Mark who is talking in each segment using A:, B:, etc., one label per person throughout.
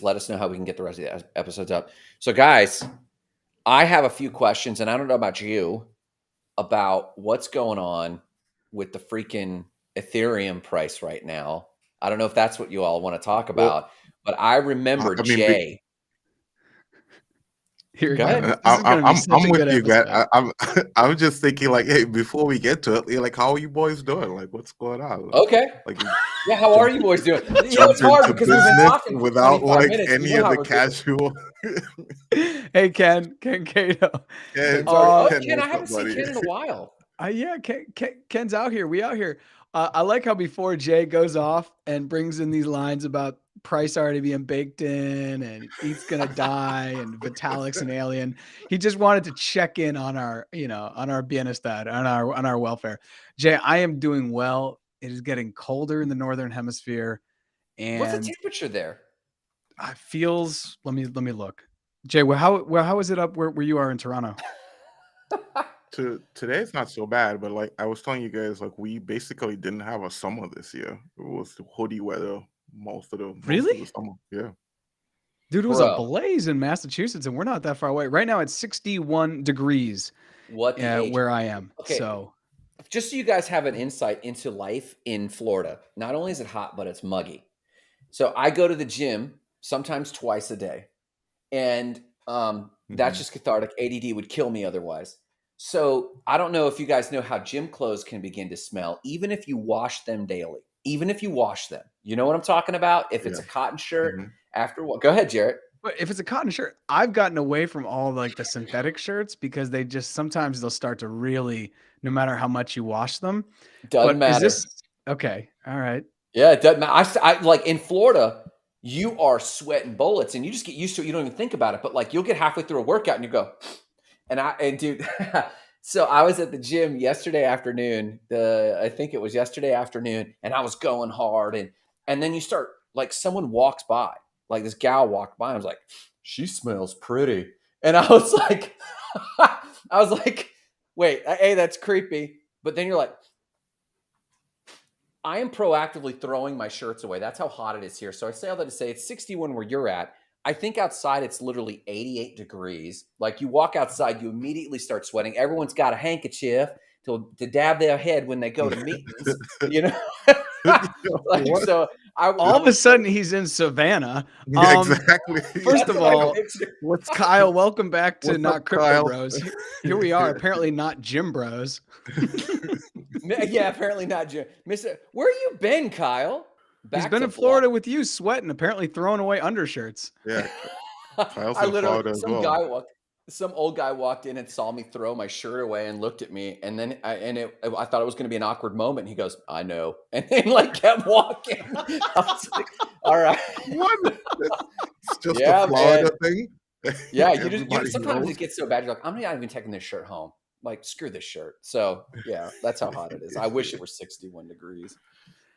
A: let us know how we can get the rest of the episodes up. So, guys, I have a few questions, and I don't know about you, about what's going on with the freaking Ethereum price right now. I don't know if that's what you all want to talk
B: Well,
A: about, but I remember
B: I mean, be-
A: Jay.
C: Here we
A: Go ahead.
C: go. This is going to be such
B: I'm
C: a
B: with
C: good
B: you, man.
C: episode.
B: I'm just thinking, like, hey, before we get to it, like, how are you boys doing? Like, what's going on?
A: Okay.
B: Like,
A: Yeah, how are
B: jump
A: you boys doing? It's
B: jump
A: hard
B: into
A: because we've been
B: business
A: talking for
B: without
A: 25
B: like
A: minutes. You
B: any
A: know
B: of
A: how
B: the
A: we're doing.
B: casual.
C: Hey, Ken Cato.
A: Ken's already.
B: Ken,
A: Ken, I
B: what's
A: haven't
B: up,
A: seen
B: buddy?
A: Ken in a while.
C: Yeah, Ken's out here. We out here. I like how before Jay goes off and brings in these lines about price already being baked in and ETH's gonna die and Vitalik's an alien. He just wanted to check in on our, on our bienestar, on our welfare. Jay, I am doing well. It is getting colder in the northern hemisphere,
A: What's the
C: and
A: temperature there?
C: it feels. Let me look. Jay, how is it up where you are in Toronto?
B: Today it's not so bad, but like I was telling you guys, like we basically didn't have a summer this year. It was hoodie weather most of the
C: Really?
B: summer. Yeah.
C: Dude, it was a
A: Bro,
C: blaze in Massachusetts, and we're not that far away. Right now, it's 61 degrees
A: what the H?
C: where I am.
A: Okay,
C: So,
A: just so you guys have an insight into life in Florida, not only is it hot, but it's muggy. So I go to the gym sometimes twice a day, and that's just cathartic. ADD would kill me otherwise. So I don't know if you guys know how gym clothes can begin to smell, even if you wash them daily. Even if you wash them, you know what I'm talking about. If it's
B: Yeah.
A: a cotton shirt,
B: Mhm.
A: after what? Go ahead, Jarrett.
C: but if it's a cotton shirt, I've gotten away from all like the synthetic shirts because they just sometimes they'll start to really, no matter how much you wash them.
A: Doesn't
C: But is
A: matter.
C: this okay? All right.
A: Yeah, it doesn't matter. I like in Florida, you are sweating bullets, and you just get used to it. You don't even think about it. But like, you'll get halfway through a workout, and you go, and dude. So I was at the gym yesterday afternoon. I think it was yesterday afternoon, and I was going hard, and then you start like someone walks by, like this gal walked by. And I was like, she smells pretty, and I was like, I was like, wait, hey, that's creepy. But then you're like, I am proactively throwing my shirts away. That's how hot it is here. So I say all that to say it's 61 where you're at. I think outside it's literally 88 degrees. Like you walk outside, you immediately start sweating. Everyone's got a handkerchief to dab their head when they go to meetings, you know? Like
B: What?
A: so
C: All of a sudden, he's in Savannah.
B: Yeah, exactly.
C: First
A: that's
C: of
A: what I
C: all,
A: picture.
B: What's
C: Kyle, welcome back to
B: what's
C: Not
B: up,
C: Crypto
B: Kyle?
C: Bros. Here we are, apparently not Gym Bros.
A: Yeah, apparently not Jim. Mr. Where you been, Kyle?
C: He's
A: Back
C: been
A: to
C: in Florida with you, sweating, apparently throwing away undershirts.
B: Yeah, Kyle's
A: I
B: in
A: literally,
B: Florida as well.
A: some old guy walked in and saw me throw my shirt away and looked at me, and then I thought it was going to be an awkward moment. And he goes, "I know," and then like kept walking. I was like, "All right,
B: What? It's just
A: yeah,
B: a Florida
A: man,
B: thing.
A: yeah."
B: Everybody
A: Sometimes
B: knows.
A: it gets so bad. You're like, "I'm not even taking this shirt home. Like, screw this shirt." So yeah, that's how hot it is. I wish it were 61 degrees.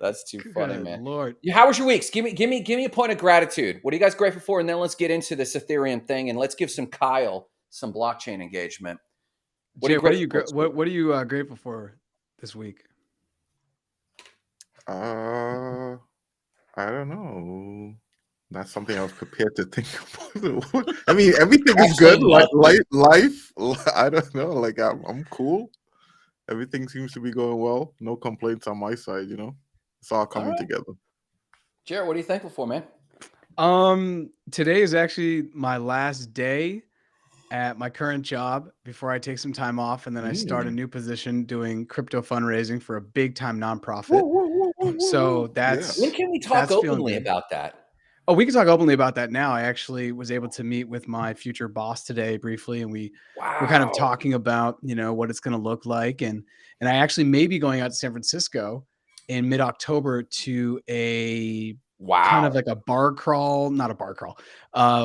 A: That's too funny,
C: Good
A: man.
C: Lord.
A: How was your weeks? Give me a point of gratitude. What are you guys grateful for? And then let's get into this Ethereum thing, and let's give some Kyle some blockchain engagement. What are
C: Jay,
A: you grateful for this week?
C: what are you grateful for this week?
B: I don't know. That's something I was prepared to think about. I mean, everything is good.
A: Actually,
B: Like
A: nothing.
B: life. I don't know. Like I'm cool. Everything seems to be going well. No complaints on my side. It's all
A: All
B: coming
A: right,
B: together.
A: Jared, what are you thankful for, man?
C: Today is actually my last day at my current job before I take some time off, and then I start a new position doing crypto fundraising for a big time nonprofit. So
B: Yeah.
A: When can we talk
C: feeling
A: openly
C: good.
A: about that?
C: Oh, we can talk openly about that now. I actually was able to meet with my future boss today briefly, and we're kind of
A: Wow.
C: talking about, what it's going to look like. And I actually may be going out to San Francisco in mid-October to a kind of
A: Wow.
C: like a bar crawl, not a bar crawl,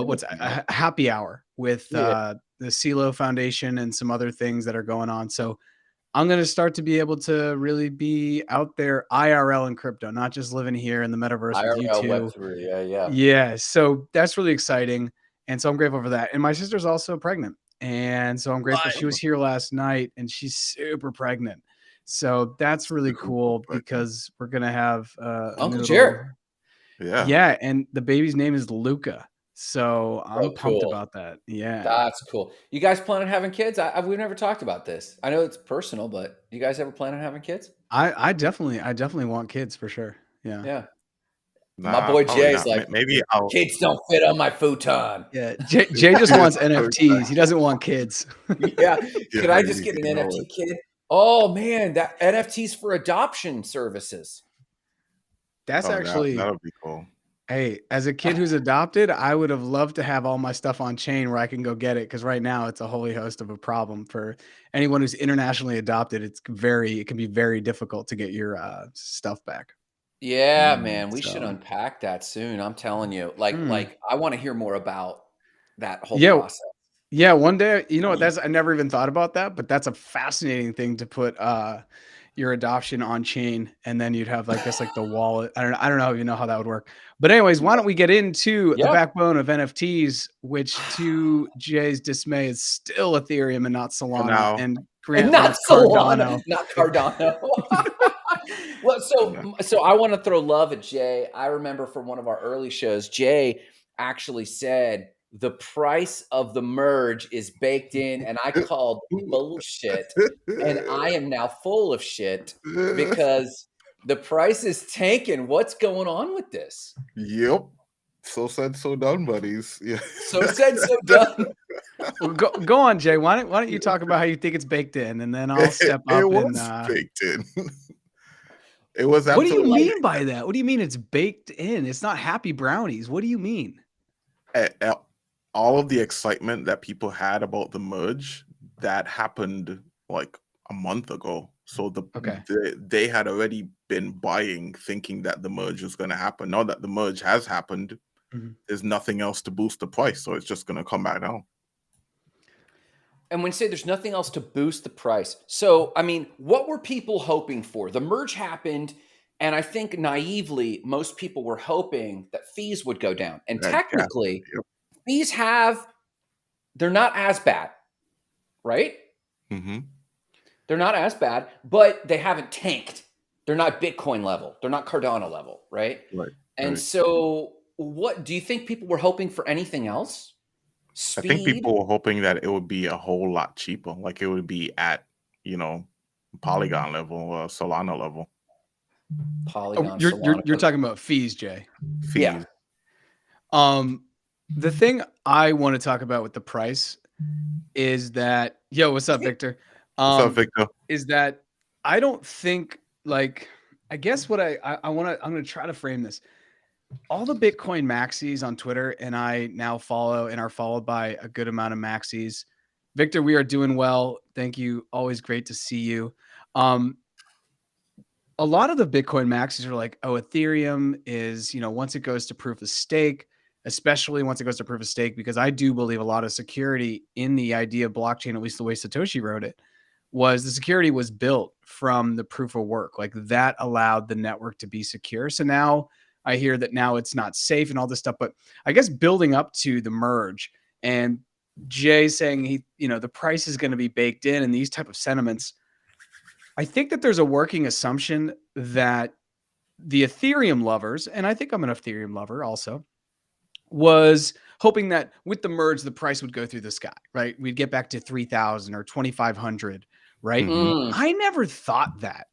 C: what's a happy hour with
A: Yeah.
C: the CeeLo Foundation and some other things that are going on. So I'm going to start to be able to really be out there IRL in crypto, not just living here in the metaverse with you
A: IRL
C: two.
A: Web3. Yeah, yeah.
C: Yeah, so that's really exciting, and so I'm grateful for that, and my sister's also pregnant, and so I'm grateful she was here last night, and she's super pregnant. So that's really cool because we're gonna have a
A: Uncle
C: new
A: Jared.
C: little
B: Yeah.
C: Yeah, and the baby's name is Luca. So I'm
A: Oh,
C: pumped
A: cool.
C: about that. Yeah.
A: That's cool. You guys plan on having kids? We've never talked about this. I know it's personal, but you guys ever plan on having kids?
C: I definitely want kids for sure. Yeah.
A: Yeah. My
B: Nah,
A: boy
B: probably
A: Jay's
B: not.
A: like,
B: Maybe I'll.
A: kids don't fit on my futon.
C: Yeah. Jay just wants NFTs. He doesn't want kids.
A: Yeah.
B: Yeah,
A: Could I just get
B: you
A: an
B: know
A: NFT kid? Oh man, that NFTs for adoption services.
C: That's
B: Oh,
C: actually,
B: that'll be cool.
C: hey, as a kid who's adopted, I would have loved to have all my stuff on chain where I can go get it. Cause right now it's a holy host of a problem for anyone who's internationally adopted. It can be very difficult to get your stuff back.
A: Yeah, man, we should
C: So,
A: unpack that soon. I'm telling you.
C: hmm.
A: I want to hear more about that whole
C: Yeah.
A: process.
C: Yeah, one day, you know what? That's I never even thought about that, but that's a fascinating thing to put your adoption on chain, and then you'd have, I guess, like the wallet. I don't know if you know how that would work. But anyways, why don't we get into the
A: Yeah.
C: backbone of NFTs, which to Jay's dismay is still Ethereum and not
B: For
C: Solana,
B: now.
C: and
A: And
C: Grant
A: not
C: wants
A: Solana,
C: Cardano.
A: not Cardano. Well,
B: Yeah.
A: so I want to throw love at Jay. I remember from one of our early shows, Jay actually said the price of the merge is baked in, and I called bullshit. And I am now full of shit because the price is tanking. What's going on with this?
B: Yep. So said, so done, buddies. Yeah.
A: So said, so done.
C: Well, go on, Jay. Why don't you talk about how you think it's baked in, and then I'll step
B: It
C: up and
B: was baked in. It was
C: what do you
B: absolutely
C: mean by that? What do you mean it's baked in? It's not happy brownies. What do you mean?
B: all of the excitement that people had about the merge that happened like a month ago. So
C: Okay.
B: they had already been buying, thinking that the merge was going to happen. Now that the merge has happened,
C: Mhm.
B: there's nothing else to boost the price, so it's just going to come back down.
A: And when you say there's nothing else to boost the price. So, I mean, what were people hoping for? The merge happened, and I think naively, most people were hoping that fees would go down. And
B: Exactly.
A: technically,
B: Yep.
A: fees they're not as bad, right?
B: Mm-hmm.
A: They're not as bad, but they haven't tanked. They're not Bitcoin level. They're not Cardano level, right?
B: Right.
A: And
B: Right.
A: so, what do you think people were hoping for anything else?
B: I think
A: Speed?
B: people were hoping that it would be a whole lot cheaper, like it would be at, Polygon level or Solana level
A: Polygon,
C: You're
A: Solana.
C: talking about fees, Jay.
B: fees.
A: Yeah.
C: The thing I want to talk about with the price is that, yo, what's up, Victor?
B: What's up, Victor?
C: Is that I don't think I guess what I'm gonna try to frame this. All the Bitcoin maxis on Twitter, and I now follow and are followed by a good amount of maxis. Victor, we are doing well. Thank you. Always great to see you. A lot of the Bitcoin maxis are like, oh, Ethereum is, once it goes to proof of stake, especially once it goes to proof of stake, because I do believe a lot of security in the idea of blockchain, at least the way Satoshi wrote it, was the security was built from the proof of work. Like that allowed the network to be secure. So now I hear that now it's not safe and all this stuff. But I guess building up to the merge and Jay saying the price is going to be baked in and these type of sentiments, I think that there's a working assumption that the Ethereum lovers, and I think I'm an Ethereum lover also, was hoping that with the merge, the price would go through the sky, right? We'd get back to 3,000 or 2,500, right?
B: Mhm.
C: I never thought that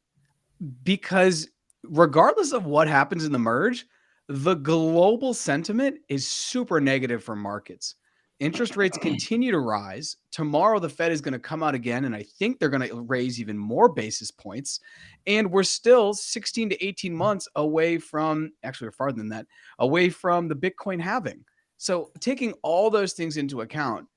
C: because regardless of what happens in the merge, the global sentiment is super negative for markets. Interest rates continue to rise. Tomorrow, the Fed is going to come out again, and I think they're going to raise even more basis points. And we're still 16 to 18 months away from, actually, we're farther than that, away from the Bitcoin halving. So, taking all those things into account,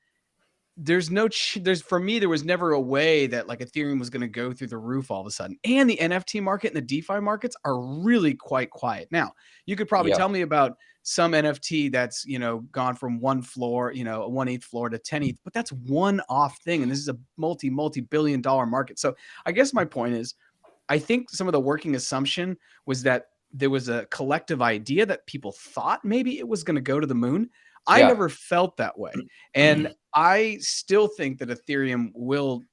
C: for me, there was never a way that like Ethereum was going to go through the roof all of a sudden. And the NFT market and the DeFi markets are really quite quiet. Now, you could probably
A: Yeah.
C: tell me about some NFT that's, gone from one floor, a 1/8 floor to 10 ETH, but that's one off thing. And this is a multi-billion dollar market. So I guess my point is, I think some of the working assumption was that there was a collective idea that people thought maybe it was going to go to the moon. I
A: Yeah.
C: never felt that way. And I still think that Ethereum will,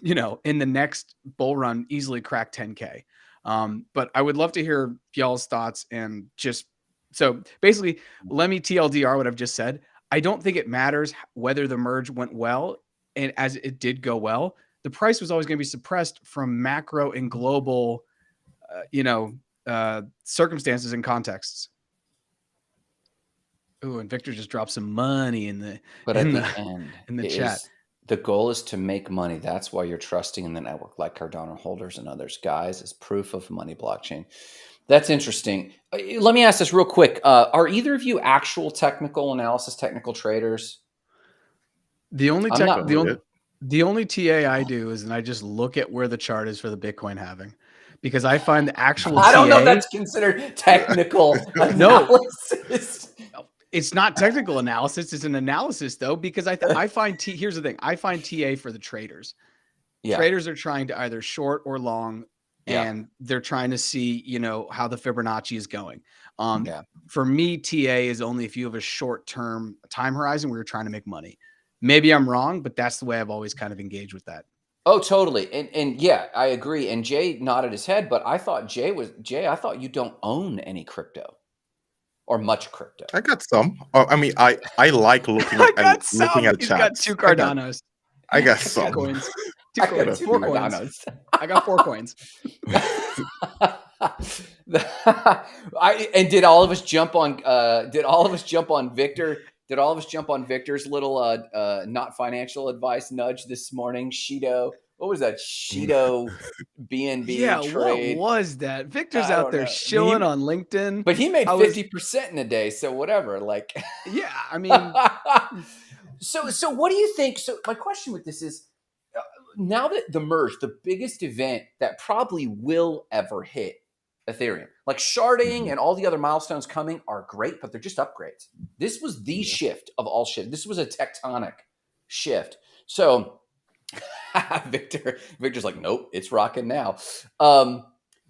C: in the next bull run, easily crack 10K. But I would love to hear y'all's thoughts and just So basically, let me TLDR what I've just said. I don't think it matters whether the merge went well, and as it did go well, the price was always going to be suppressed from macro and global, circumstances and contexts. Ooh, and Victor just dropped some money in the
A: end,
C: in the chat.
A: The goal is to make money. That's why you're trusting in the network, like Cardano holders and others, guys, as proof of money blockchain. That's interesting. Let me ask this real quick. Are either of you actual technical analysis, technical traders?
C: The only TA I do is, and I just look at where the chart is for the Bitcoin halving, because I find the actual
A: I don't know if that's considered technical analysis.
C: It's not technical analysis. It's an analysis, though, because I find here's the thing. I find TA for the traders. Yeah. Traders are trying to either short or long, and they're trying to see, how the Fibonacci is going. For me, TA is only if you have a short-term time horizon where you're trying to make money. Maybe I'm wrong, but that's the way I've always kind of engaged with that.
A: Oh, totally. And yeah, I agree. And Jay nodded his head, but I thought I thought you don't own any crypto or much crypto.
B: I got some. I mean, I like looking at looking at
C: He's
B: chats.
C: Got 2 Cardanos.
B: I got some
C: coins. 2 coins. 4 coins. I got 4 coins.
A: Did all of us jump on Victor? Did all of us jump on Victor's little not financial advice nudge this morning? Shido. What was that? Shido BNB trade.
C: What was that? Victor's out there shilling on LinkedIn.
A: But he made 50% in a day, so whatever. Like,
C: yeah, I mean,
A: so what do you think? So my question with this is, now that the merge, the biggest event that probably will ever hit Ethereum, like sharding and all the other milestones coming are great, but they're just upgrades. This was the shift of all shift. This was a tectonic shift. So Victor's like, nope, it's rocking now.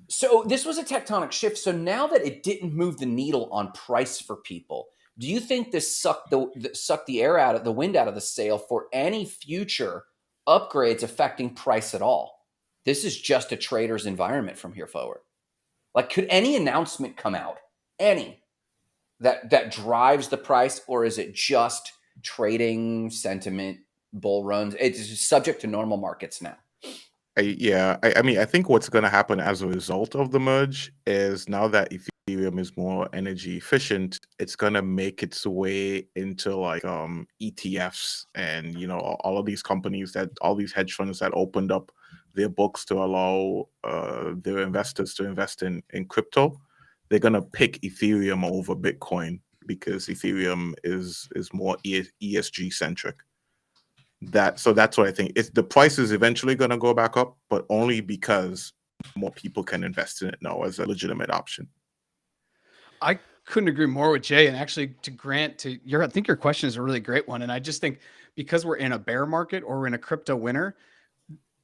A: So this was a tectonic shift. So now that it didn't move the needle on price for people, do you think this sucked the air out of the wind out of the sail for any future upgrades affecting price at all? This is just a trader's environment from here forward. Like, could any announcement come out, that drives the price, or is it just trading sentiment, bull runs? It's just subject to normal markets now.
B: I mean, I think what's going to happen as a result of the merge is, now that Ethereum is more energy efficient, it's going to make its way into like ETFs and, all of these companies, all these hedge funds that opened up their books to allow their investors to invest in crypto. They're going to pick Ethereum over Bitcoin because Ethereum is more ESG centric. So that's what I think. The price is eventually going to go back up, but only because more people can invest in it now as a legitimate option.
C: I couldn't agree more with Jay. And actually, to Grant, I think your question is a really great one. And I just think because we're in a bear market or we're in a crypto winter,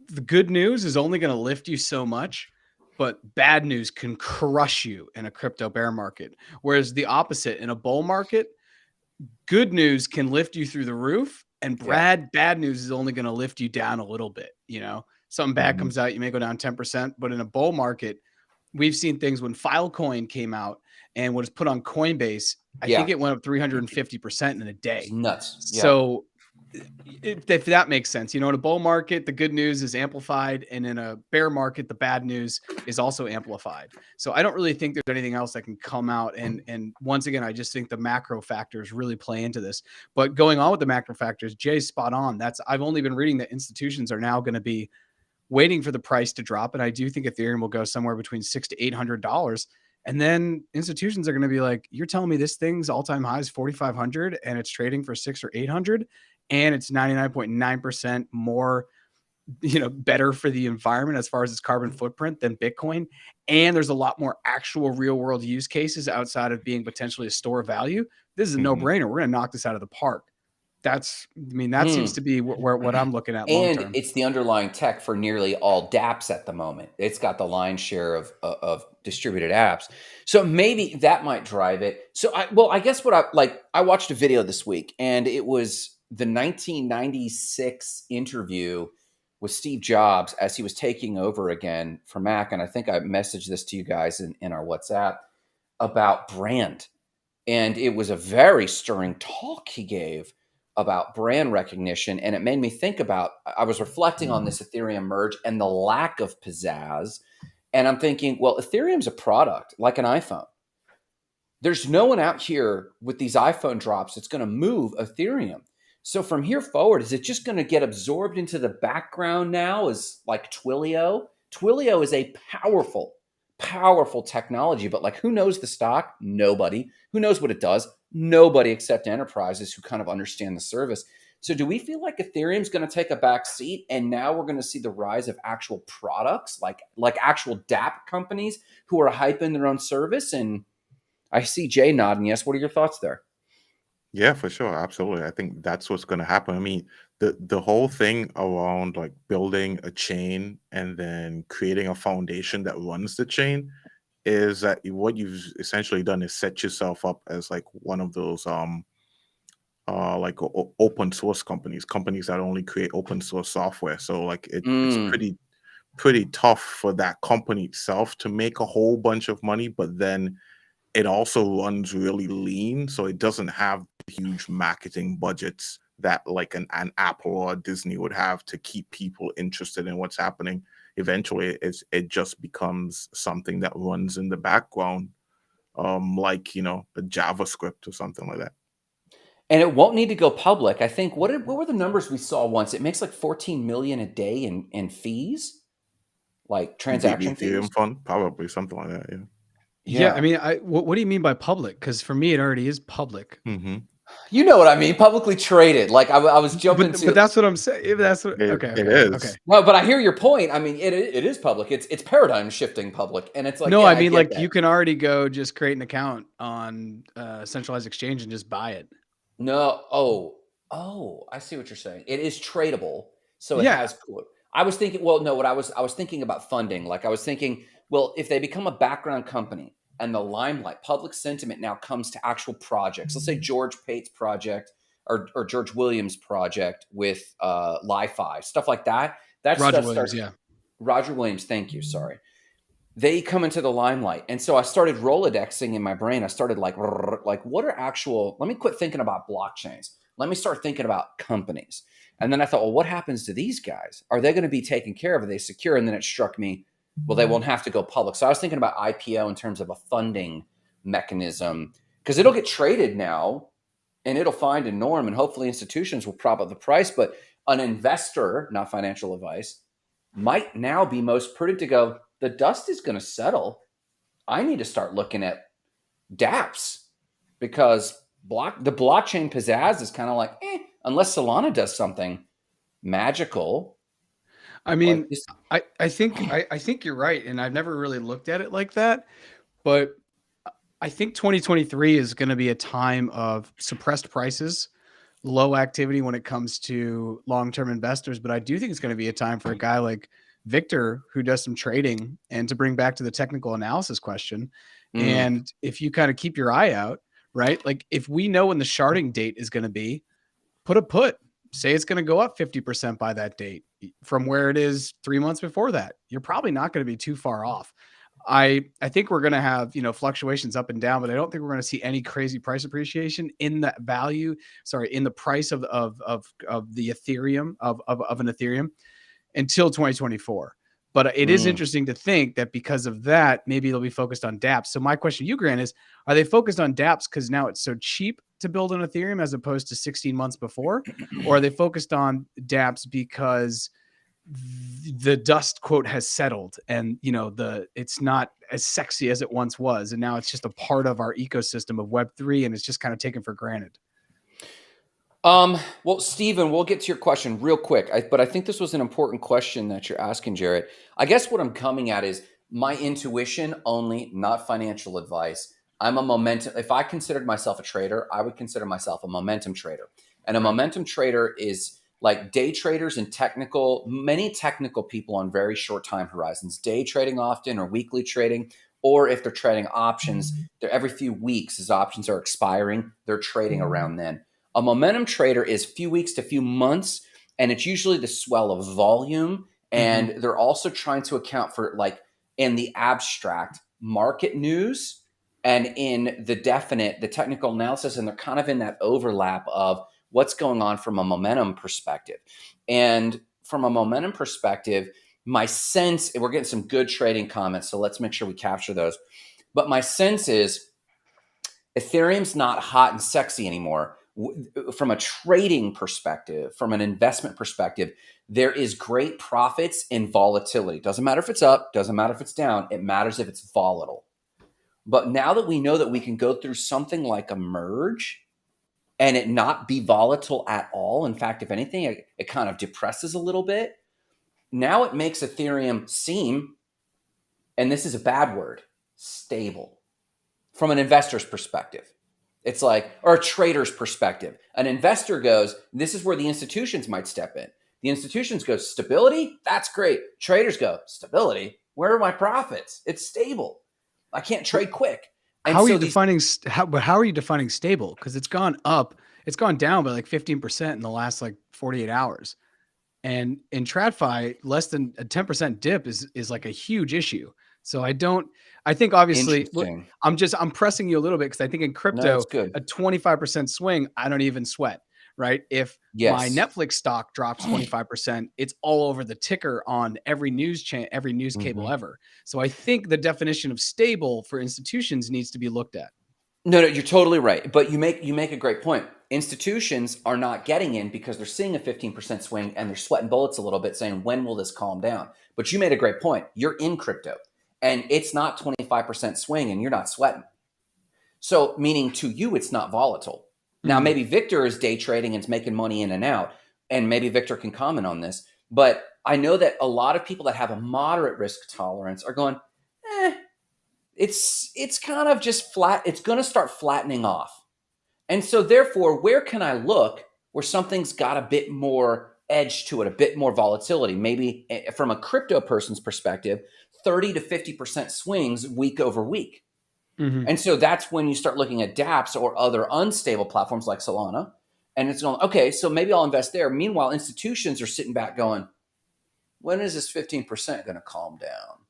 C: the good news is only going to lift you so much, but bad news can crush you in a crypto bear market. Whereas the opposite, in a bull market, good news can lift you through the roof, and bad news is only going to lift you down a little bit. Something bad comes out, you may go down 10%, but in a bull market, we've seen things when Filecoin came out and was put on Coinbase, I think it went up 350% in a day.
A: It's nuts. Yeah.
C: So if that makes sense, in a bull market, the good news is amplified, and in a bear market, the bad news is also amplified. So I don't really think there's anything else that can come out. And once again, I just think the macro factors really play into this. But going on with the macro factors, Jay's spot on. I've only been reading that institutions are now going to be waiting for the price to drop, and I do think Ethereum will go somewhere between $600 to $800. And then institutions are going to be like, you're telling me this thing's all-time high is 4,500 and it's trading for 600 or 800, and it's 99.9% more, better for the environment as far as its carbon footprint than Bitcoin. And there's a lot more actual real world use cases outside of being potentially a store of value. This is a no-brainer. We're going to knock this out of the park. That seems to be what I'm looking at long term.
A: And it's the underlying tech for nearly all dApps at the moment. It's got the lion's share of distributed apps. So maybe that might drive it. So I guess I watched a video this week, and it was the 1996 interview with Steve Jobs as he was taking over again for Mac. And I think I messaged this to you guys in our WhatsApp about brand. And it was a very stirring talk he gave about brand recognition. And it made me think about, I was reflecting on this Ethereum merge and the lack of pizzazz. And I'm thinking, well, Ethereum's a product like an iPhone. There's no one out here with these iPhone drops that's going to move Ethereum. So from here forward, is it just going to get absorbed into the background now as like Twilio? Twilio is a powerful, powerful technology, but like who knows the stock? Nobody. Who knows what it does? Nobody except enterprises who kind of understand the service. So do we feel like Ethereum's going to take a back seat and now we're going to see the rise of actual products like actual DApp companies who are hyping their own service? And I see Jay nodding yes. What are your thoughts there?
B: Yeah, for sure. Absolutely. I think that's what's going to happen. I mean, the whole thing around like building a chain and then creating a foundation that runs the chain is that what you've essentially done is set yourself up as like one of those open source companies that only create open source software. So like it's pretty tough for that company itself to make a whole bunch of money, but then it also runs really lean, so it doesn't have huge marketing budgets that like an Apple or Disney would have to keep people interested in what's happening. Eventually, it just becomes something that runs in the background, like a JavaScript or something like that.
A: And it won't need to go public. I think what were the numbers we saw once? It makes like 14 million a day in fees, like
B: The
A: transaction fees.
B: Ethereum fund, probably something like that. Yeah.
C: Yeah, I mean, what do you mean by public? Because for me, it already is public.
B: Mm-hmm.
A: You know what I mean? Publicly traded. Like I was jumping to.
C: But that's what I'm saying. If that's what.
B: It
C: Okay.
B: is.
C: Okay.
A: No, but I hear your point. I mean, it is public. It's paradigm shifting public, and it's like
C: No,
A: yeah,
C: I mean,
A: get
C: like
A: that.
C: you can already go just create an account on centralized exchange and just buy it.
A: No, oh, I see what you're saying. It is tradable, so it
C: Yeah.
A: has. I was thinking. Well, no, I was thinking about funding. Like I was thinking, well, if they become a background company and the limelight, public sentiment now comes to actual projects. Let's say George Pate's project or George Williams' project with Li-Fi stuff like that. That
C: Roger
A: stuff
C: Williams,
A: starts.
C: yeah.
A: Roger Williams, thank you. Sorry. They come into the limelight. And so I started Rolodexing in my brain. I started like what are actual, let me quit thinking about blockchains. Let me start thinking about companies. And then I thought, well, what happens to these guys? Are they going to be taken care of? Are they secure? And then it struck me, well, they won't have to go public. So I was thinking about IPO in terms of a funding mechanism because it'll get traded now and it'll find a norm and hopefully institutions will prop up the price. But an investor, not financial advice, might now be most prudent to go, the dust is going to settle. I need to start looking at dApps because the blockchain pizzazz is kind of like, unless Solana does something magical.
C: I mean, I think you're right, and I've never really looked at it like that, but I think 2023 is going to be a time of suppressed prices, low activity when it comes to long-term investors. But I do think it's going to be a time for a guy like Victor who does some trading and to bring back to the technical analysis question. And if you kind of keep your eye out, right? Like if we know when the sharding date is going to be, put a put, say it's going to go up 50% by that date from where it is 3 months before that. You're probably not going to be too far off. I think we're going to have, fluctuations up and down, but I don't think we're going to see any crazy price appreciation in the in the price of the Ethereum of an Ethereum until 2024. But it is interesting to think that because of that, maybe they'll be focused on dApps. So my question to you, Grant, is, are they focused on dApps because now it's so cheap to build an Ethereum as opposed to 16 months before? Or are they focused on dApps because the dust quote has settled and it's not as sexy as it once was, and now it's just a part of our ecosystem of Web3 and it's just kind of taken for granted?
A: Well, Stephen, we'll get to your question real quick, but I think this was an important question that you're asking, Jarrett. I guess what I'm coming at is my intuition only, not financial advice. I'm a momentum. If I considered myself a trader, I would consider myself a momentum trader. And a momentum trader is like day traders and many technical people on very short time horizons, day trading often or weekly trading, or if they're trading options, they're every few weeks as options are expiring, they're trading around then. A momentum trader is few weeks to few months, and it's usually the swell of volume. And they're also trying to account for, like, in the abstract, market news and in the definite, the technical analysis, and they're kind of in that overlap of what's going on from a momentum perspective. And from a momentum perspective, my sense, we're getting some good trading comments, so let's make sure we capture those. But my sense is Ethereum's not hot and sexy anymore. From a trading perspective, from an investment perspective, there is great profits in volatility. Doesn't matter if it's up, doesn't matter if it's down. It matters if it's volatile. But now that we know that we can go through something like a merge and it not be volatile at all, in fact, if anything, it kind of depresses a little bit. Now it makes Ethereum seem, and this is a bad word, stable from an investor's perspective. It's like, or a trader's perspective. An investor goes, this is where the institutions might step in. The institutions go, stability? That's great. Traders go, stability? Where are my profits? It's stable. I can't trade quick. And
C: how are you defining stable? Because it's gone up, it's gone down by like 15% in the last like 48 hours. And in TradFi, less than a 10% dip is like a huge issue. So I think obviously I'm pressing you a little bit because I think in crypto, a 25% swing, I don't even sweat, right? If my Netflix stock drops 25%, it's all over the ticker on every news cable ever. So I think the definition of stable for institutions needs to be looked at.
A: No, you're totally right. But you make a great point. Institutions are not getting in because they're seeing a 15% swing and they're sweating bullets a little bit saying, when will this calm down? But you made a great point. You're in crypto and it's not 25% swing and you're not sweating. So meaning to you, it's not volatile. Now, maybe Victor is day trading and is making money in and out, and maybe Victor can comment on this. But I know that a lot of people that have a moderate risk tolerance are going, it's kind of just flat. It's going to start flattening off. And so therefore, where can I look where something's got a bit more edge to it, a bit more volatility? Maybe from a crypto person's perspective, 30 to 50% swings week over week. And so that's when you start looking at dApps or other unstable platforms like Solana. And it's going, okay, so maybe I'll invest there. Meanwhile, institutions are sitting back going, when is this 15% going to calm down?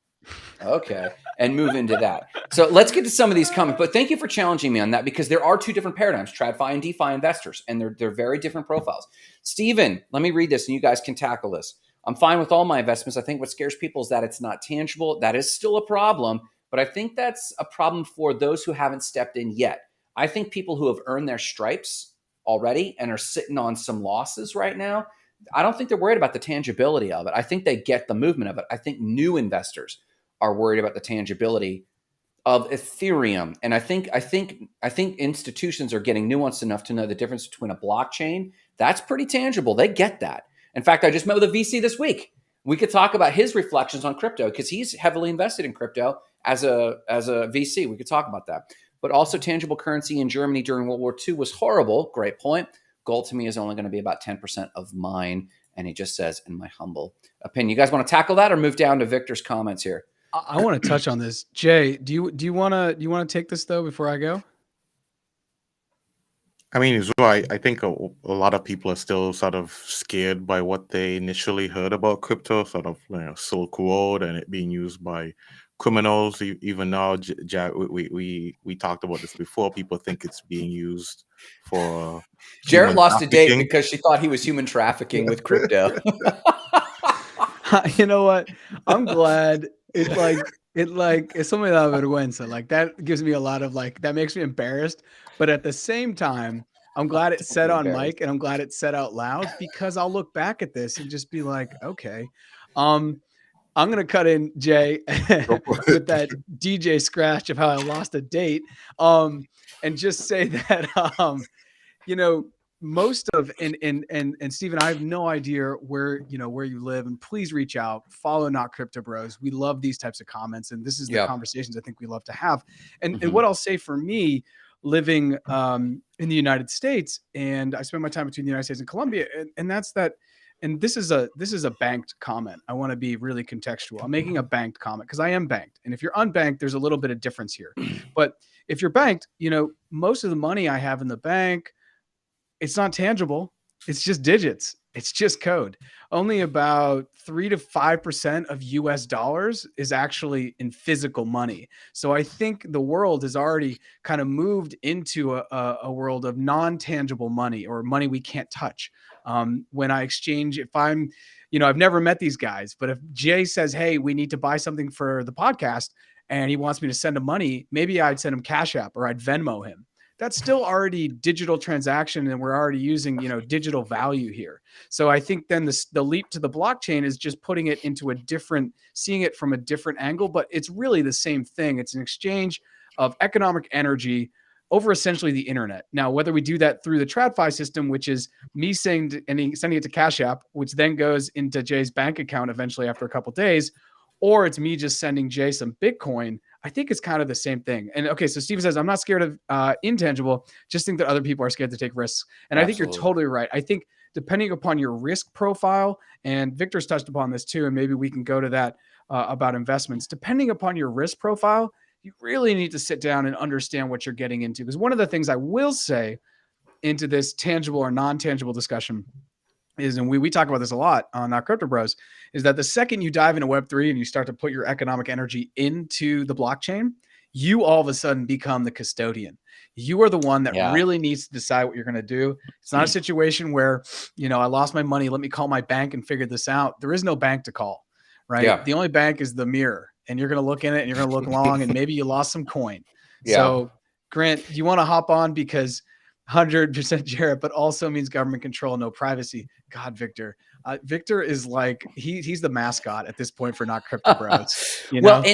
A: Okay. And move into that. So let's get to some of these comments. But thank you for challenging me on that, because there are two different paradigms, TradFi and DeFi investors, and they're very different profiles. Steven, let me read this and you guys can tackle this. I'm fine with all my investments. I think what scares people is that it's not tangible. That is still a problem. But I think that's a problem for those who haven't stepped in yet. I think people who have earned their stripes already and are sitting on some losses right now, I don't think they're worried about the tangibility of it. I think they get the movement of it. I think new investors are worried about the tangibility of Ethereum. And I think institutions are getting nuanced enough to know the difference between a blockchain. That's pretty tangible. They get that. In fact, I just met with a VC this week. We could talk about his reflections on crypto because he's heavily invested in crypto as a VC. We could talk about that. But also tangible currency in Germany during World War II was horrible. Great point. Gold to me is only going to be about 10% of mine. And he just says, in my humble opinion. You guys want to tackle that or move down to Victor's comments here?
C: I want to touch on this. Jay, do you want to take this though before I go?
B: I mean, as well, I think a lot of people are still sort of scared by what they initially heard about crypto, sort of Silk Road and it being used by criminals. Even now, we talked about this before. People think it's being used for
A: Jarrett lost a date because she thought he was human trafficking with crypto.
C: You know what? I'm glad it's something that I would win. So like that gives me a lot of that makes me embarrassed. But at the same time, I'm glad it's said on mic and I'm glad it's said out loud, because I'll look back at this and just be like, okay, I'm going to cut in Jay with that DJ scratch of how I lost a date. And just say that, most of, and Steven, I have no idea where you live, and please reach out, follow Not Crypto Bros. We love these types of comments. And this is the conversations I think we love to have. And what I'll say for me, living in the United States, and I spend my time between the United States and Colombia, and that's that. And this is a banked comment. I want to be really contextual. I'm making a banked comment because I am banked. And if you're unbanked, there's a little bit of difference here. But if you're banked, most of the money I have in the bank, it's not tangible. It's just digits. It's just code. Only about 3 to 5% of US dollars is actually in physical money. So I think the world has already kind of moved into a world of non-tangible money, or money we can't touch. When I exchange, if I'm, I've never met these guys, but if Jay says, hey, we need to buy something for the podcast, and he wants me to send him money, maybe I'd send him Cash App or I'd Venmo him. That's still already digital transaction, and we're already using, digital value here. So I think then the leap to the blockchain is just putting it into seeing it from a different angle, but it's really the same thing. It's an exchange of economic energy over essentially the internet. Now, whether we do that through the TradFi system, which is me sending it to Cash App, which then goes into Jay's bank account eventually after a couple of days, or it's me just sending Jay some Bitcoin, I think it's kind of the same thing. And okay, so Steven says, I'm not scared of intangible, just think that other people are scared to take risks. And I think you're totally right. I think depending upon your risk profile, and Victor's touched upon this too, and maybe we can go to that about investments, depending upon your risk profile, you really need to sit down and understand what you're getting into. Because one of the things I will say into this tangible or non-tangible discussion is, and we talk about this a lot on our Crypto Bros, is that the second you dive into Web3 and you start to put your economic energy into the blockchain, you all of a sudden become the custodian. You are the one that really needs to decide what you're going to do. It's not a situation where, I lost my money, let me call my bank and figure this out. There is no bank to call, right? Yeah. The only bank is the mirror, and you're going to look in it and you're going to look long, and maybe you lost some coin. Yeah. So Grant, you want to hop on because 100% Jarrett, but also means government control, no privacy. God, Victor. Victor is like, he's the mascot at this point for Not Crypto Bros.
A: Well,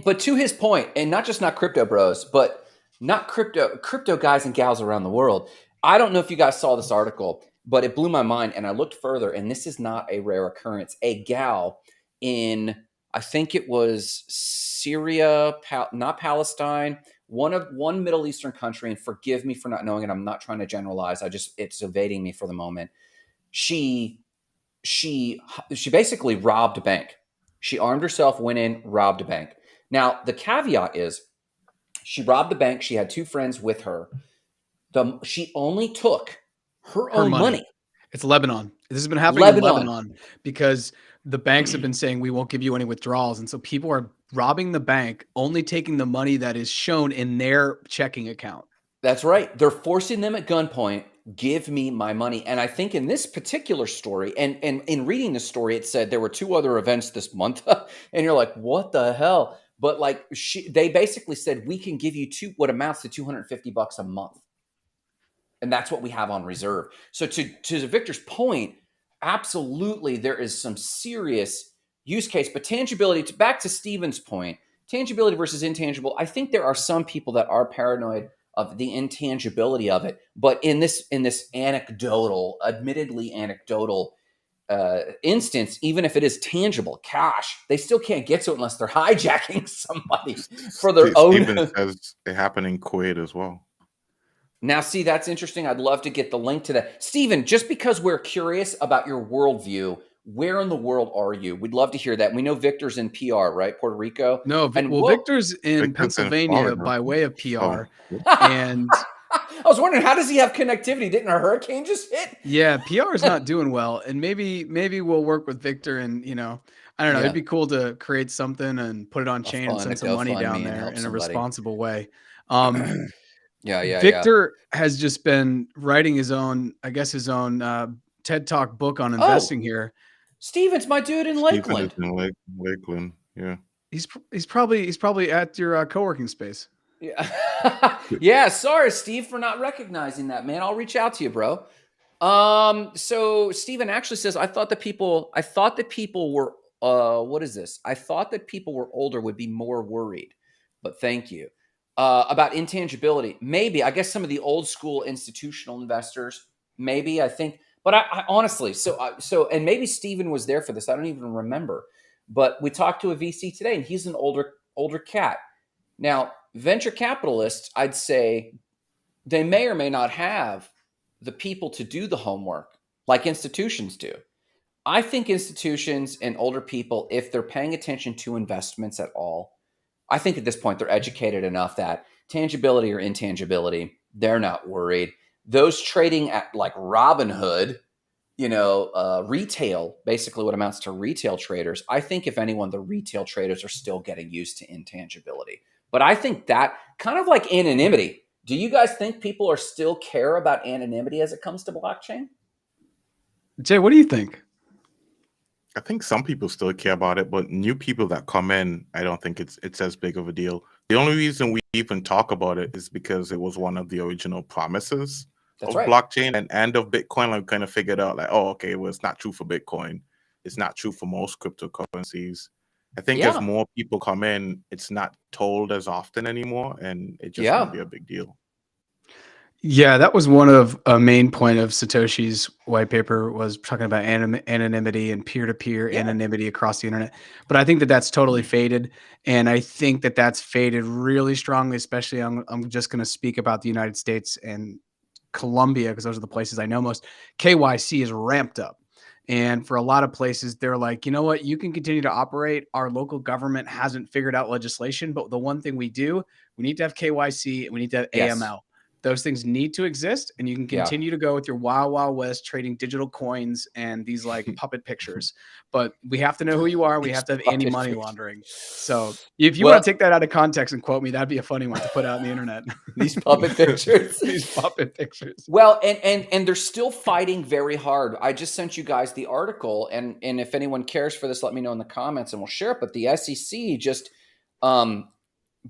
A: but to his point, and not just Not Crypto Bros, but not crypto guys and gals around the world. I don't know if you guys saw this article, but it blew my mind. And I looked further, and this is not a rare occurrence. A gal in, I think it was Syria, not Palestine, one Middle Eastern country, and forgive me for not knowing it. I'm not trying to generalize. It's evading me for the moment. She basically robbed a bank. She armed herself, went in, robbed a bank. Now, the caveat is she robbed the bank. She had two friends with her. She only took her own money.
C: It's Lebanon. This has been happening in Lebanon because the banks have been saying we won't give you any withdrawals. And so people are robbing the bank, only taking the money that is shown in their checking account. That's
A: right. They're forcing them at gunpoint, give me my money. And I think in this particular story, and in reading the story, it said there were two other events this month. And you're like, what the hell? But like they basically said, we can give you what amounts to $250 a month. And that's what we have on reserve. So to Victor's point, absolutely, there is some serious use case, but tangibility, back to Steven's point, tangibility versus intangible. I think there are some people that are paranoid of the intangibility of it, but in this admittedly anecdotal instance, even if it is tangible cash, they still can't get to it unless they're hijacking somebody for their own.
B: Steven says it happened in Kuwait as well.
A: Now, see, that's interesting. I'd love to get the link to that. Steven, just because we're curious about your worldview, where in the world are you? We'd love to hear that. We know Victor's in PR, right? Puerto Rico?
C: No, Victor's in Pennsylvania by way of PR. Oh. And
A: I was wondering, how does he have connectivity? Didn't a hurricane just hit?
C: Yeah, PR is not doing well. And maybe we'll work with Victor and, I don't know. It'd be cool to create something and put it on chain and send some money down there in a responsible way. Victor has just been writing his own TED Talk book on investing here.
A: Steven's my dude in Lakeland.
B: Lakeland, yeah.
C: He's probably at your co-working space.
A: Yeah. Yeah, sorry, Steve, for not recognizing that, man. I'll reach out to you, bro. So Steven actually says, I thought that people were what is this? I thought that people were older would be more worried. But thank you. About intangibility, maybe. I guess some of the old school institutional investors, maybe. I think, but I honestly, and maybe Steven was there for this. I don't even remember. But we talked to a VC today, and he's an older cat. Now, venture capitalists, I'd say, they may or may not have the people to do the homework like institutions do. I think institutions and older people, if they're paying attention to investments at all, I think at this point they're educated enough that tangibility or intangibility, they're not worried. Those trading at like Robinhood, retail, basically what amounts to retail traders. I think if anyone, the retail traders are still getting used to intangibility. But I think that kind of like anonymity. Do you guys think people are still care about anonymity as it comes to blockchain?
C: Jay, what do you think?
B: I think some people still care about it, but new people that come in, I don't think it's as big of a deal. The only reason we even talk about it is because it was one of the original promises
A: That's
B: of
A: right.
B: blockchain and of Bitcoin. Like, kind of figured out like, oh, okay, well, it's not true for Bitcoin. It's not true for most cryptocurrencies. I think as
A: Yeah.
B: more people come in, it's not told as often anymore, and it just
A: Yeah.
B: won't be a big deal.
C: Yeah, that was one of a main point of Satoshi's white paper, was talking about anonymity and peer-to-peer
A: Yeah.
C: anonymity across the internet. But I think that that's totally faded, and I think that that's faded really strongly. Especially, I'm just going to speak about the United States and Colombia because those are the places I know most. KYC is ramped up. And for a lot of places, they're like, you know what? You can continue to operate. Our local government hasn't figured out legislation, but the one thing we do, we need to have KYC and we need to have
A: Yes.
C: AML. Those things need to exist, and you can
A: Yeah.
C: continue to go with your Wild Wild West trading digital coins and these like puppet pictures. But we have to know who you are. We have to have anti-money laundering. So if you want to take that out of context and quote me, that'd be a funny one to put out on the internet.
A: These puppet pictures.
C: These puppet pictures.
A: Well, and they're still fighting very hard. I just sent you guys the article, and if anyone cares for this, let me know in the comments and we'll share it. But the SEC just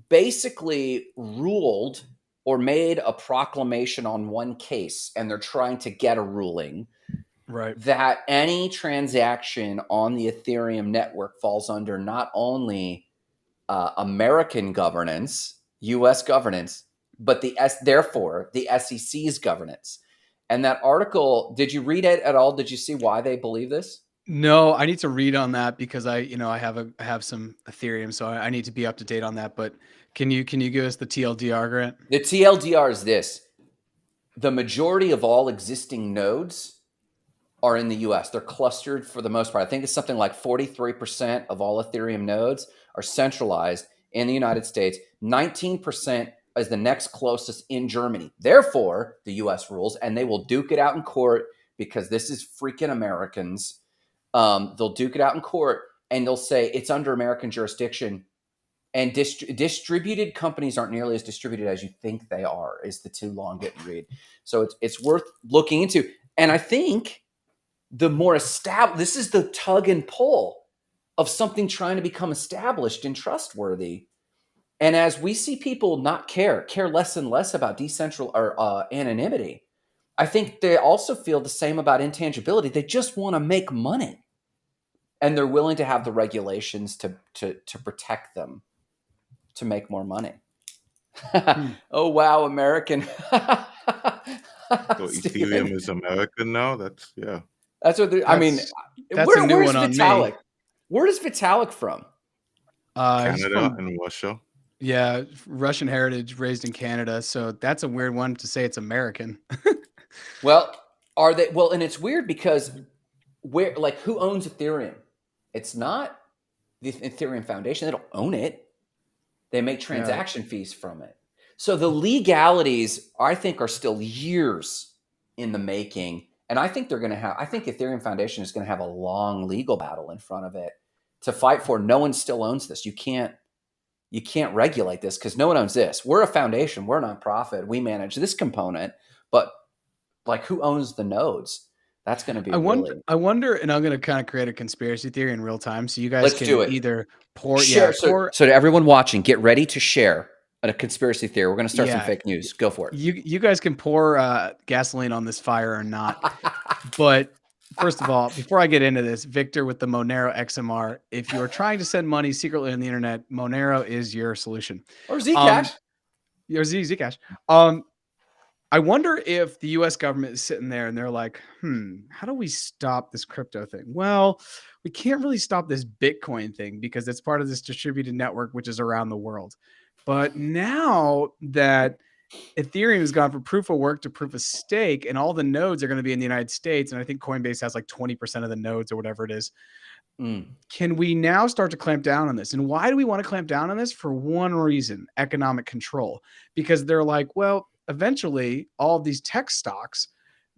A: basically ruled or made a proclamation on one case, and they're trying to get a ruling that any transaction on the Ethereum network falls under not only American governance, U.S. governance, but therefore the SEC's governance. And that article, did you read it at all? Did you see why they believe this?
C: No, I need to read on that because I have some Ethereum, so I need to be up to date on that. But can you give us the TLDR, Grant?
A: The TLDR is this: the majority of all existing nodes are in the US. They're clustered for the most part. I think it's something like 43% of all Ethereum nodes are centralized in the United States. 19% is the next closest in Germany. Therefore, the US rules, and they will duke it out in court because this is freaking Americans. They'll duke it out in court and they'll say it's under American jurisdiction. And distributed companies aren't nearly as distributed as you think they are, is the too long getting read. So it's worth looking into. And I think the more established, this is the tug and pull of something trying to become established and trustworthy. And as we see people not care less and less about decentral or anonymity, I think they also feel the same about intangibility. They just want to make money, and they're willing to have the regulations to protect them, to make more money. Oh wow, American.
B: So Ethereum is American now. That's
A: what I mean.
C: That's a new one on
A: Vitalik?
C: me.
A: Where is Vitalik from?
B: Canada and Russia.
C: Yeah, Russian heritage, raised in Canada. So that's a weird one to say it's American.
A: Well, are they? Well, and it's weird because who owns Ethereum? It's not the Ethereum Foundation. They don't own it. They make transaction fees from it. So the legalities, I think, are still years in the making. And I think I think Ethereum Foundation is going to have a long legal battle in front of it to fight for. No one still owns this. You can't regulate this because no one owns this. We're a foundation. We're a nonprofit. We manage this component. But like, who owns the nodes? That's going to be.
C: I wonder, and I'm going to kind of create a conspiracy theory in real time, so you guys can either
A: share. So to everyone watching, get ready to share a conspiracy theory. We're going to start some fake news. Go for it.
C: You guys can pour gasoline on this fire or not. But first of all, before I get into this, Victor with the Monero XMR, if you're trying to send money secretly on the internet, Monero is your solution.
A: Or Zcash.
C: Or Zcash. I wonder if the US government is sitting there and they're like, how do we stop this crypto thing? Well, we can't really stop this Bitcoin thing because it's part of this distributed network, which is around the world. But now that Ethereum has gone from proof of work to proof of stake, and all the nodes are going to be in the United States, and I think Coinbase has like 20% of the nodes or whatever it is. Can we now start to clamp down on this? And why do we want to clamp down on this? For one reason, economic control. Because they're like, well, eventually all of these tech stocks,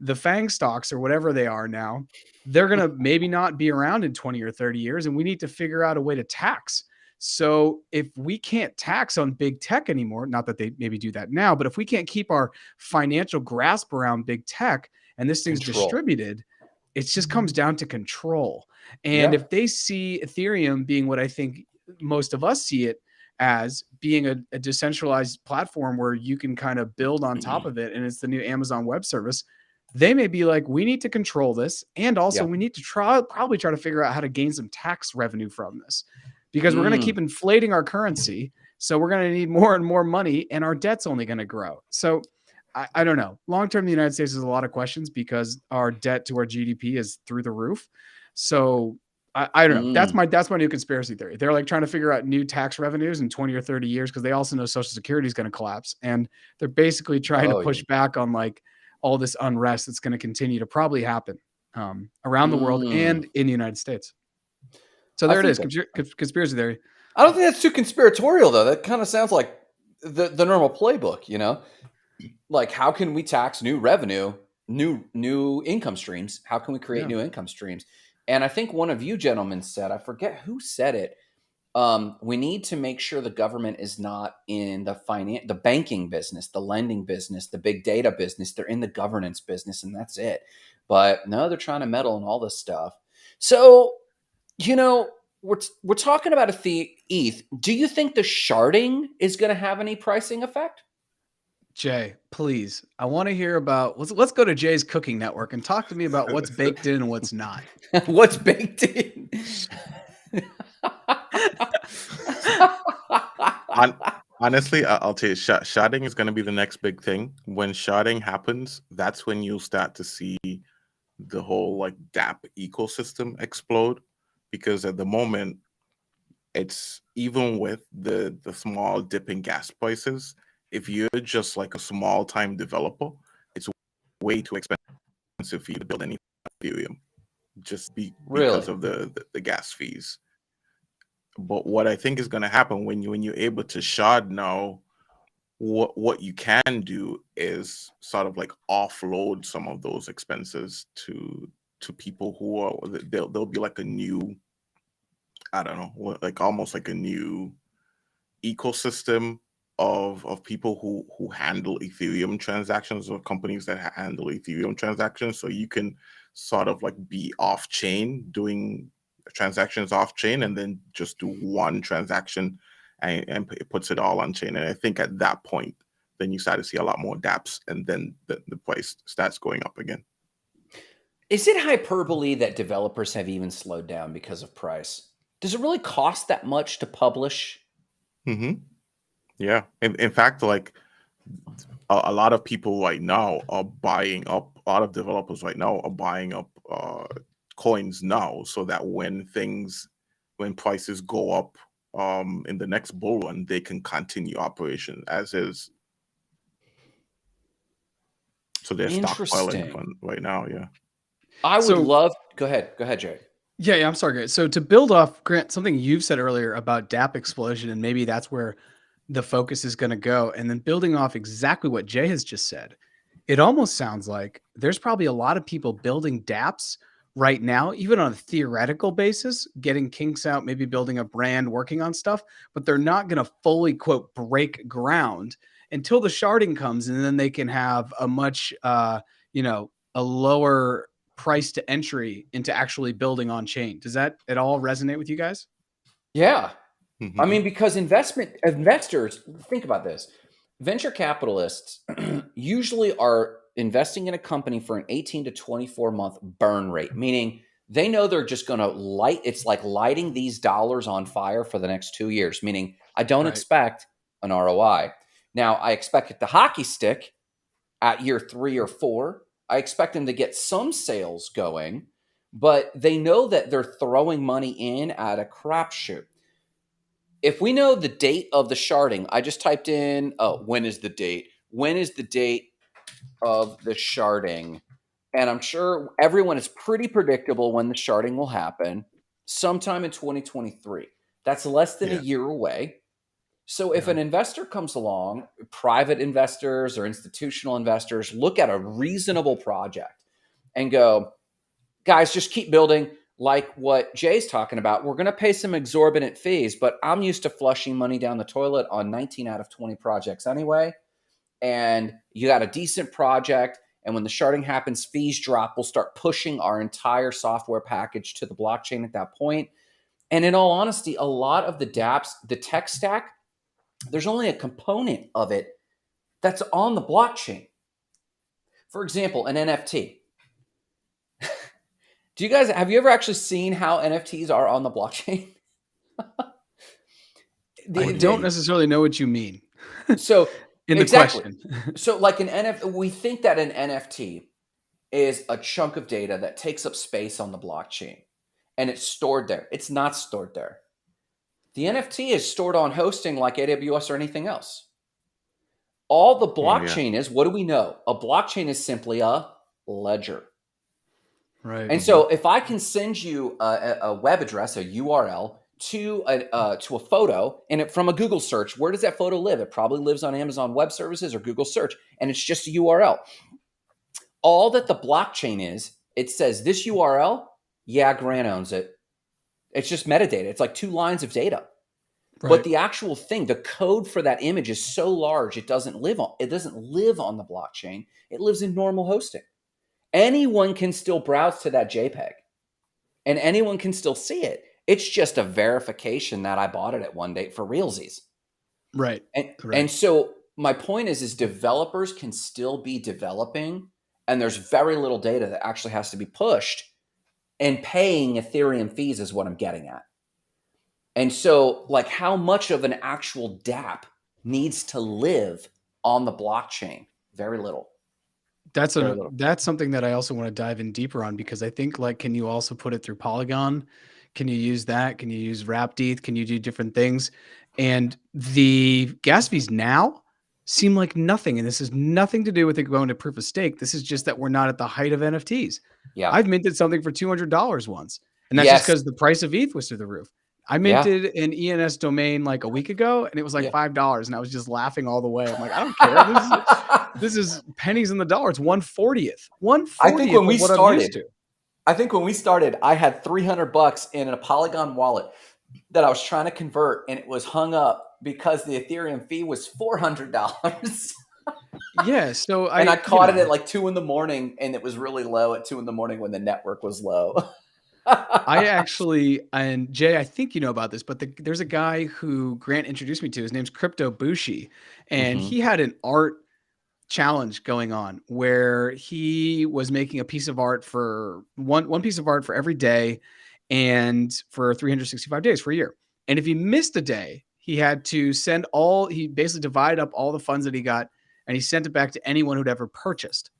C: the FANG stocks or whatever they are now, they're going to maybe not be around in 20 or 30 years. And we need to figure out a way to tax. So if we can't tax on big tech anymore, not that they maybe do that now, but if we can't keep our financial grasp around big tech and this thing's distributed, it just comes down to control. And if they see Ethereum being what I think most of us see it as, being a decentralized platform where you can kind of build on top of it, and it's the new Amazon Web Service, they may be like, we need to control this. And also we need to probably try to figure out how to gain some tax revenue from this, because we're going to keep inflating our currency. So we're going to need more and more money, and our debt's only going to grow. So I don't know. Long-term, the United States has a lot of questions because our debt to our GDP is through the roof. So I don't know. That's my new conspiracy theory. They're like trying to figure out new tax revenues in 20 or 30 years because they also know Social Security is going to collapse. And they're basically trying to push back on like all this unrest that's going to continue to probably happen around the world and in the United States. So there it is. Conspiracy theory.
A: I don't think that's too conspiratorial, though. That kind of sounds like the normal playbook, you know? Like, how can we tax new revenue, new income streams? How can we create new income streams? And I think one of you gentlemen said, I forget who said it, we need to make sure the government is not in the banking business, the lending business, the big data business. They're in the governance business, and that's it. But no, they're trying to meddle in all this stuff. So, you know, we're talking about ETH. Do you think the sharding is going to have any pricing effect?
C: Jay, please. I want to hear about, let's go to Jay's cooking network and talk to me about what's baked in and what's not.
A: What's baked in?
B: Honestly, I'll tell you, sharding is going to be the next big thing. When sharding happens, that's when you'll start to see the whole like DApp ecosystem explode. Because at the moment, it's even with the small dip in gas prices, if you're just like a small time developer, it's way too expensive for you to build any Ethereum, just because of the gas fees. But what I think is going to happen when you're able to shard now, what you can do is sort of like offload some of those expenses to people who are, they'll be like a new, I don't know, like almost like a new ecosystem of people who handle Ethereum transactions, or companies that handle Ethereum transactions. So you can sort of like be off chain, doing transactions off chain, and then just do one transaction and it puts it all on chain. And I think at that point, then you start to see a lot more dApps, and then the price starts going up again.
A: Is it hyperbole that developers have even slowed down because of price? Does it really cost that much to publish?
B: Yeah. In fact, like a lot of people right now are buying up, a lot of developers right now are buying up coins now, so that when prices go up in the next bull run, they can continue operation as is. So they're stockpiling right now. Yeah.
A: I would love. Go ahead, Jared.
C: Yeah, I'm sorry, guys. So to build off, Grant, something you've said earlier about DApp explosion, and maybe that's where the focus is going to go. And then building off exactly what Jay has just said, it almost sounds like there's probably a lot of people building dApps right now, even on a theoretical basis, getting kinks out, maybe building a brand, working on stuff, but they're not going to fully, quote, break ground until the sharding comes, and then they can have a much, a lower price to entry into actually building on chain. Does that at all resonate with you guys?
A: Yeah. I mean, because investors, think about this. Venture capitalists usually are investing in a company for an 18 to 24 month burn rate, meaning they know they're just going to it's like lighting these dollars on fire for the next 2 years, meaning I don't expect an ROI. Now, I expect it to hockey stick at year 3 or 4. I expect them to get some sales going, but they know that they're throwing money in at a crapshoot. If we know the date of the sharding, I just typed in, when is the date? When is the date of the sharding? And I'm sure everyone is pretty predictable when the sharding will happen, sometime in 2023. That's less than a year away. So if an investor comes along, private investors or institutional investors look at a reasonable project and go, guys, just keep building, like what Jay's talking about. We're going to pay some exorbitant fees, but I'm used to flushing money down the toilet on 19 out of 20 projects anyway. And you got a decent project. And when the sharding happens, fees drop. We'll start pushing our entire software package to the blockchain at that point. And in all honesty, a lot of the dApps, the tech stack, there's only a component of it that's on the blockchain. For example, an NFT. Have you ever actually seen how NFTs are on the blockchain?
C: I don't necessarily know what you mean.
A: So
C: in the question.
A: So like an NFT, we think that an NFT is a chunk of data that takes up space on the blockchain and it's stored there. It's not stored there. The NFT is stored on hosting like AWS or anything else. All the blockchain is, what do we know? A blockchain is simply a ledger.
C: Right.
A: And so if I can send you a web address, a URL to a photo, and from a Google search, where does that photo live? It probably lives on Amazon Web Services or Google Search, and it's just a URL. All that the blockchain is, it says this URL, Grant owns it. It's just metadata. It's like 2 lines of data. Right. But the actual thing, the code for that image is so large, it doesn't live on the blockchain. It lives in normal hosting. Anyone can still browse to that JPEG and anyone can still see it. It's just a verification that I bought it at one date for realsies.
C: Right.
A: And so my point is developers can still be developing, and there's very little data that actually has to be pushed, and paying Ethereum fees is what I'm getting at. And so like how much of an actual dApp needs to live on the blockchain? Very little.
C: That's something that I also want to dive in deeper on, because I think, like, can you also put it through Polygon? Can you use that? Can you use wrapped ETH? Can you do different things? And the gas fees now seem like nothing. And this has nothing to do with it going to proof of stake. This is just that we're not at the height of NFTs. Yeah. I've minted something for $200 once. And that's just because the price of ETH was through the roof. I minted an ENS domain like a week ago, and it was like $5, and I was just laughing all the way. I'm like, I don't care. This is pennies in the dollar. It's 1/40th. 1/40th.
A: I think when we started, I had $300 in a Polygon wallet that I was trying to convert, and it was hung up because the Ethereum fee was $400.
C: Yeah. So
A: I caught it at like 2 a.m, and it was really low at 2 a.m. when the network was low.
C: I actually, and Jay, I think you know about this, but there's a guy who Grant introduced me to. His name's Crypto Bushi, and he had an art challenge going on where he was making a piece of art for one piece of art for every day, and for 365 days for a year. And if he missed a day, he had to he basically divided up all the funds that he got, and he sent it back to anyone who'd ever purchased.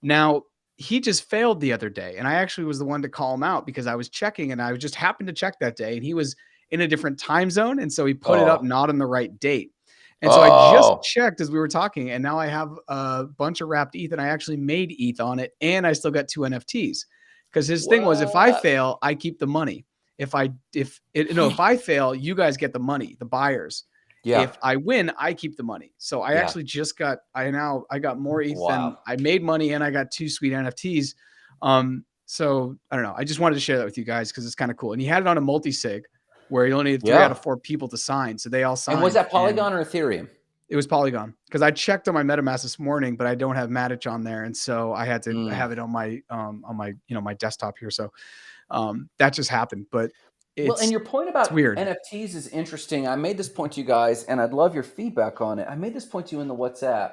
C: Now, he just failed the other day, and I actually was the one to call him out because I was checking, and I just happened to check that day, and he was in a different time zone, and so he put it up not on the right date. And so I just checked as we were talking, and now I have a bunch of wrapped ETH, and I actually made ETH on it, and I still got 2 NFTs. Because his thing was, if I fail, I keep the money. If I fail, you guys get the money, the buyers. Yeah. If I win, I keep the money. So I actually just got, I got more ETH than I made money, and I got 2 sweet NFTs. So I don't know. I just wanted to share that with you guys because it's kind of cool. And he had it on a multi-sig where he only needed 3 out of 4 people to sign. So they all signed.
A: And was that Polygon or Ethereum?
C: It was Polygon, because I checked on my MetaMask this morning, but I don't have Matic on there. And so I had to have it on my, my desktop here. So that just happened, but
A: and your point about NFTs is interesting. I made this point to you guys, and I'd love your feedback on it. I made this point to you in the WhatsApp.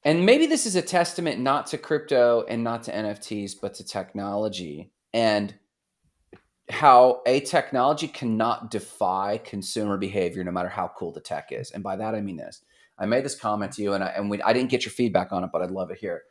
A: And maybe this is a testament not to crypto and not to NFTs, but to technology, and how a technology cannot defy consumer behavior no matter how cool the tech is. And by that, I mean this. I made this comment to you, and I didn't get your feedback on it, but I'd love it here.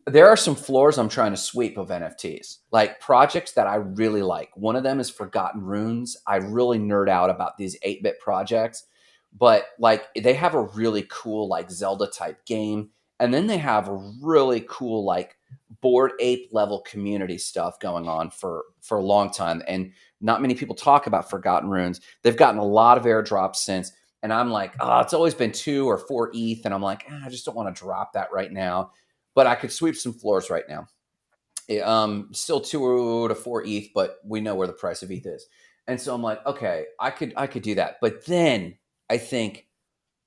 A: There are some floors I'm trying to sweep of NFTs, like projects that I really like. One of them is Forgotten Runes. I really nerd out about these 8-bit projects, but like they have a really cool like Zelda type game. And then they have a really cool like Bored Ape level community stuff going on for a long time, and not many people talk about Forgotten Runes. They've gotten a lot of airdrops since, and I'm like, it's always been 2 or 4 ETH, and I'm like, I just don't want to drop that right now, but I could sweep some floors right now. Still 2 to 4 ETH, but we know where the price of ETH is, and so I'm like, okay, I could do that, but then I think,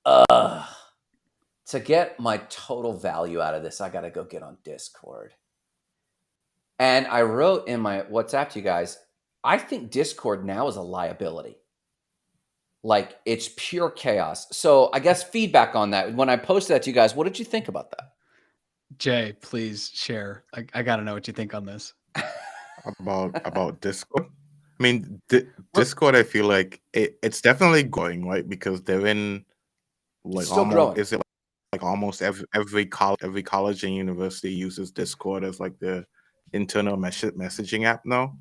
A: to get my total value out of this, I got to go get on Discord. And I wrote in my WhatsApp to you guys, I think Discord now is a liability. Like, it's pure chaos. So I guess feedback on that. When I posted that to you guys, what did you think about that?
C: Jay, please share. I got to know what you think on this.
B: About Discord. I mean, Discord, I feel like it's definitely growing, right? Because they're in like
A: Still
B: almost
A: growing.
B: is it like almost every college and university uses Discord as like the internal messaging app now.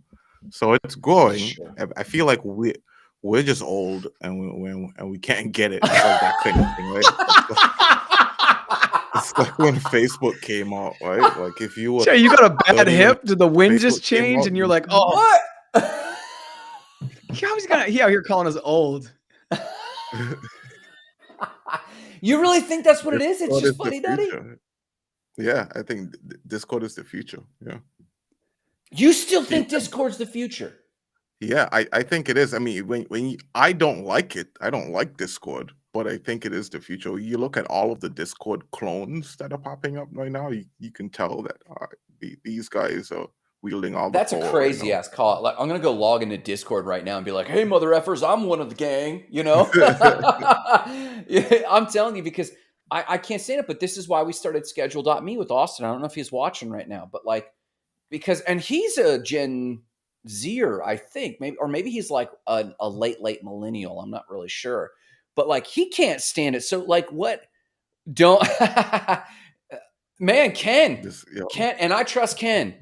B: So it's growing.
A: Sure.
B: I feel like we're just old and we can't get it. It's like that kind of thing, right? It's like when Facebook came out, right? Like if you were
C: Jay, you got a bad hip? Did the wind
B: Facebook
C: just
B: came
C: change?
B: out,
C: And you're like, oh,
A: What?
C: he out here calling us old.
A: You really think that's what it is? It's
B: Discord
A: just
B: is the
A: funny, Duddy?
B: future. Yeah, I think Discord is the future. Yeah.
A: You still think Discord's the future?
B: Yeah, I think it is. I mean, I don't like it. I don't like Discord, but I think it is the future. You look at all of the Discord clones that are popping up right now, you can tell that these guys are wielding all the
A: That's a
B: power,
A: crazy ass call. Like, I'm gonna go log into Discord right now and be like, "Hey, mother effers, I'm one of the gang." You know, yeah, I'm telling you, because I can't stand it. But this is why we started Schedule.me with Austin. I don't know if he's watching right now, but like, and he's a Gen Zer, I think, maybe he's like a late millennial. I'm not really sure, but like, he can't stand it. So like, what? Don't man, Ken, and I trust Ken.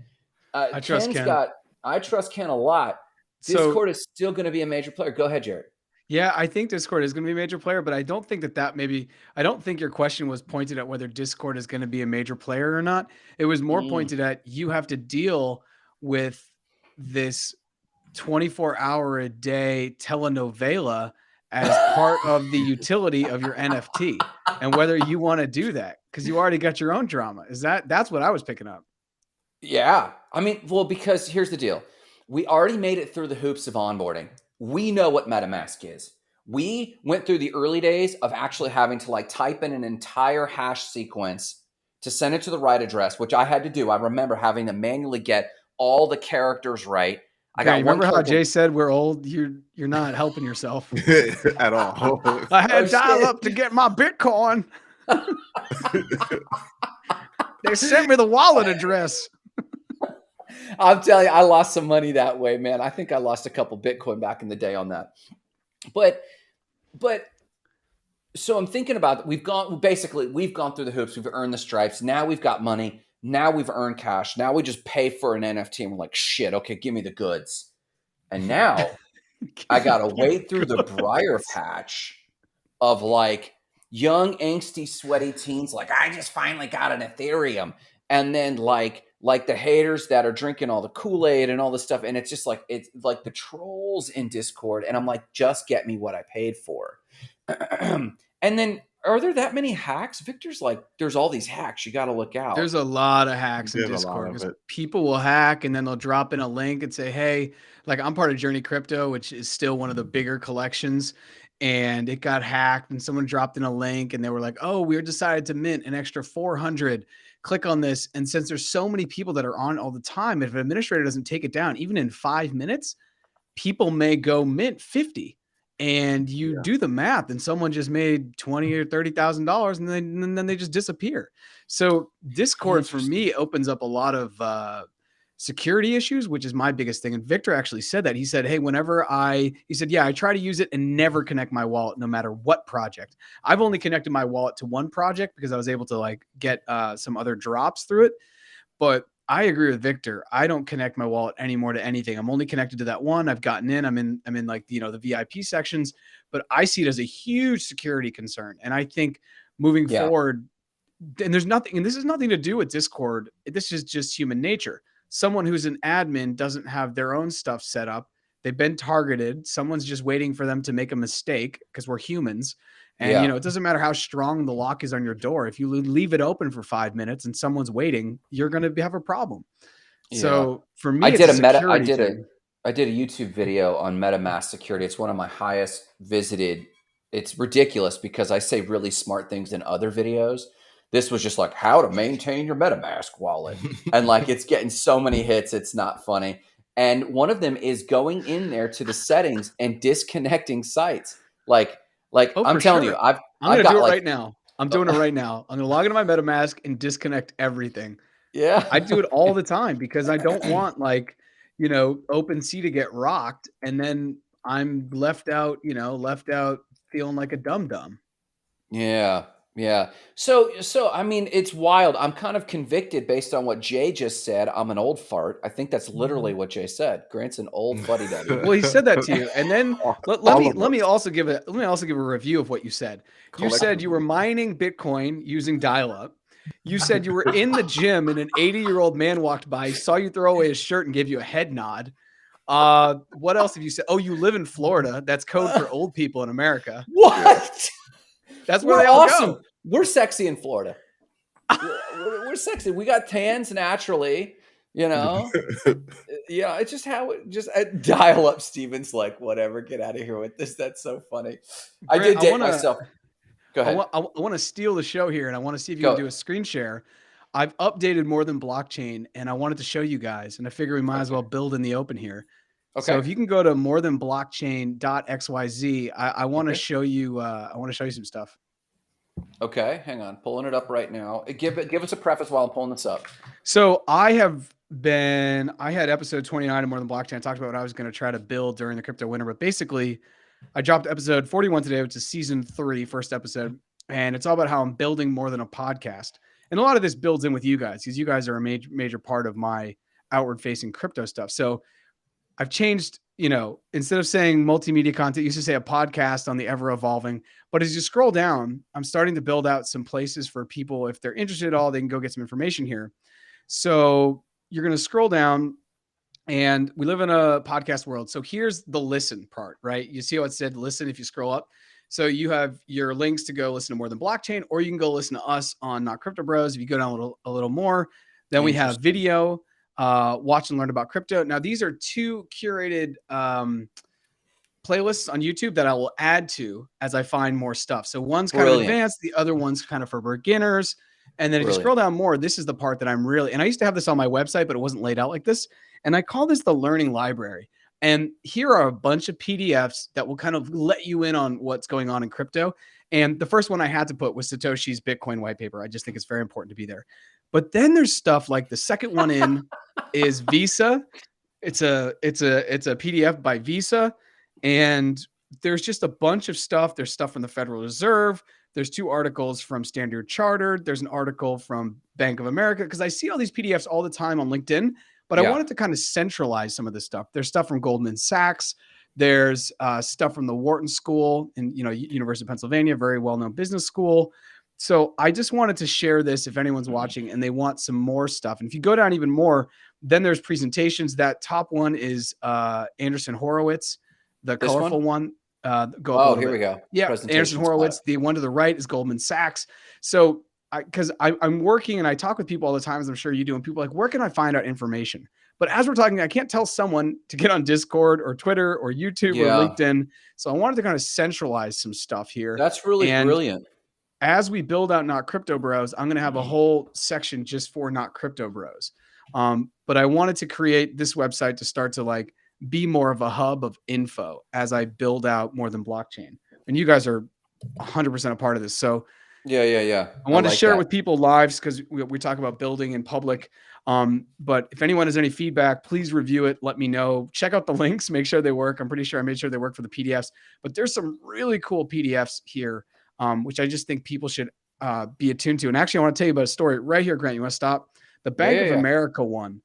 C: I trust Ken.
A: I trust Ken a lot. Discord is still going to be a major player. Go ahead, Jarrett.
C: Yeah, I think Discord is going to be a major player, but I don't think I don't think your question was pointed at whether Discord is going to be a major player or not. It was more pointed at, you have to deal with this 24-hour-a-day telenovela as part of the utility of your NFT, and whether you want to do that, because you already got your own drama. That's what I was picking up.
A: Yeah. I mean, well, because here's the deal. We already made it through the hoops of onboarding. We know what MetaMask is. We went through the early days of actually having to like type in an entire hash sequence to send it to the right address, which I had to do. I remember having to manually get all the characters right.
C: Remember how Jay said we're old? You're not helping yourself
B: at all.
C: I had dial up to get my Bitcoin. They sent me the wallet address.
A: I'm telling you, I lost some money that way, man. I think I lost a couple Bitcoin back in the day on that. But so I'm thinking about, we've gone through the hoops. We've earned the stripes. Now we've got money. Now we've earned cash. Now we just pay for an NFT and we're like, shit, okay, give me the goods. And now I got to wade through the briar patch of like young, angsty, sweaty teens. Like, I just finally got an Ethereum. And then like the haters that are drinking all the Kool-Aid and all this stuff. And it's just like, it's like the trolls in Discord. And I'm like, just get me what I paid for. And then, are there that many hacks? Victor's like, there's all these hacks. You got to look out.
C: There's a lot of hacks in Discord. People will hack and then they'll drop in a link and say, hey, like, I'm part of Journey Crypto, which is still one of the bigger collections. And it got hacked and someone dropped in a link and they were like, oh, we decided to mint an extra 400. Click on this. And since there's so many people that are on all the time, if an administrator doesn't take it down, even in 5 minutes, people may go mint 50. And you do the math and someone just made $20,000 or $30,000 and then they just disappear. So Discord for me opens up a lot of security issues, which is my biggest thing. And Victor actually said that. He said, hey, I try to use it and never connect my wallet no matter what project. I've only connected my wallet to one project because I was able to like get some other drops through it. But I agree with Victor. I don't connect my wallet anymore to anything. I'm only connected to that one. I've gotten in. I'm in like, the VIP sections, but I see it as a huge security concern. And I think moving forward, and there's nothing, and this has nothing to do with Discord. This is just human nature. Someone who's an admin doesn't have their own stuff set up. They've been targeted. Someone's just waiting for them to make a mistake because we're humans. And,
A: Yeah.
C: it doesn't matter how strong the lock is on your door. If you leave it open for 5 minutes and someone's waiting, you're going to have a problem.
A: Yeah.
C: So for me,
A: I
C: it's
A: did
C: a
A: a meta.
C: security thing.
A: I did a YouTube video on MetaMask security. It's one of my highest visited. It's ridiculous because I say really smart things in other videos. This was just like how to maintain your MetaMask wallet. And like it's getting so many hits, it's not funny. And one of them is going in there to the settings and disconnecting sites. Like I'm telling you,
C: I'm
A: I've
C: going to
A: got
C: do it
A: like,
C: right now. I'm doing it right now. I'm going to log into my MetaMask and disconnect everything.
A: yeah.
C: I do it all the time because I don't want OpenSea to get rocked and then I'm left out feeling like a dum-dum.
A: Yeah. Yeah. So I mean, it's wild. I'm kind of convicted based on what Jay just said. I'm an old fart. I think that's literally what Jay said. Grant's an old fuddy duddy.
C: Well, he said that to you. And then let me also give a review of what you said. You said you were mining Bitcoin using dial-up. You said you were in the gym and an 80-year-old man walked by, saw you throw away his shirt and gave you a head nod. What else have you said? Oh, you live in Florida. That's code for old people in America.
A: What?
C: That's where
A: We're
C: they all
A: awesome.
C: go.
A: We're sexy in Florida. We're sexy. We got tans naturally, Yeah, it's just how it just dial up. Steven's like, whatever, get out of here with this. That's so funny. I did date myself. Go ahead.
C: I want to steal the show here, and I want to see if you can do a screen share. I've updated More Than Blockchain, and I wanted to show you guys, and I figure we might as well build in the open here. Okay. So if you can go to morethanblockchain.xyz, I want to show you. I want to show you some stuff.
A: Okay, hang on, pulling it up right now. Give us a preface while I'm pulling this up.
C: So I had episode 29 of More Than Blockchain. I talked about what I was going to try to build during the crypto winter, but basically I dropped episode 41 today, which is season 3, first episode. And it's all about how I'm building more than a podcast. And a lot of this builds in with you guys because you guys are a major part of my outward facing crypto stuff. So I've changed, instead of saying multimedia content, I used to say a podcast on the ever evolving. But as you scroll down, I'm starting to build out some places for people. If they're interested at all, they can go get some information here. So you're going to scroll down, and we live in a podcast world. So here's the listen part, right? You see how it said listen if you scroll up. So you have your links to go listen to More Than Blockchain, or you can go listen to us on Not Crypto Bros. If you go down a little more, then we have video, watch and learn about crypto. Now, these are 2 curated playlists on YouTube that I will add to as I find more stuff. So one's kind of advanced, the other one's kind of for beginners. And then if you scroll down more, this is the part that I'm really, and I used to have this on my website, but it wasn't laid out like this. And I call this the learning library. And here are a bunch of PDFs that will kind of let you in on what's going on in crypto. And the first one I had to put was Satoshi's Bitcoin white paper. I just think it's very important to be there. But then there's stuff like the second one in is Visa. It's a PDF by Visa. And there's just a bunch of stuff. There's stuff from the Federal Reserve. There's 2 articles from Standard Chartered. There's an article from Bank of America, because I see all these PDFs all the time on LinkedIn, but I wanted to kind of centralize some of this stuff. There's stuff from Goldman Sachs. There's stuff from the Wharton School in University of Pennsylvania, very well-known business school. So I just wanted to share this if anyone's watching and they want some more stuff. And if you go down even more, then there's presentations. That top one is Anderson Horowitz, the colorful one.
A: Here we go.
C: Yeah, Anderson Horowitz. The one to the right is Goldman Sachs. So because I'm working and I talk with people all the time, as I'm sure you do, and people are like, where can I find out information? But as we're talking, I can't tell someone to get on Discord or Twitter or YouTube or LinkedIn. So I wanted to kind of centralize some stuff here.
A: That's really brilliant.
C: As we build out Not Crypto Bros, I'm going to have a whole section just for Not Crypto Bros. But I wanted to create this website to start to be more of a hub of info as I build out More Than Blockchain. And you guys are 100% a part of this. So
A: yeah.
C: I wanted to share it with people live because we talk about building in public. But if anyone has any feedback, please review it. Let me know. Check out the links. Make sure they work. I'm pretty sure I made sure they work for the PDFs. But there's some really cool PDFs here, which I just think people should be attuned to. And actually, I want to tell you about a story right here, Grant. You want to stop? The Bank of America one.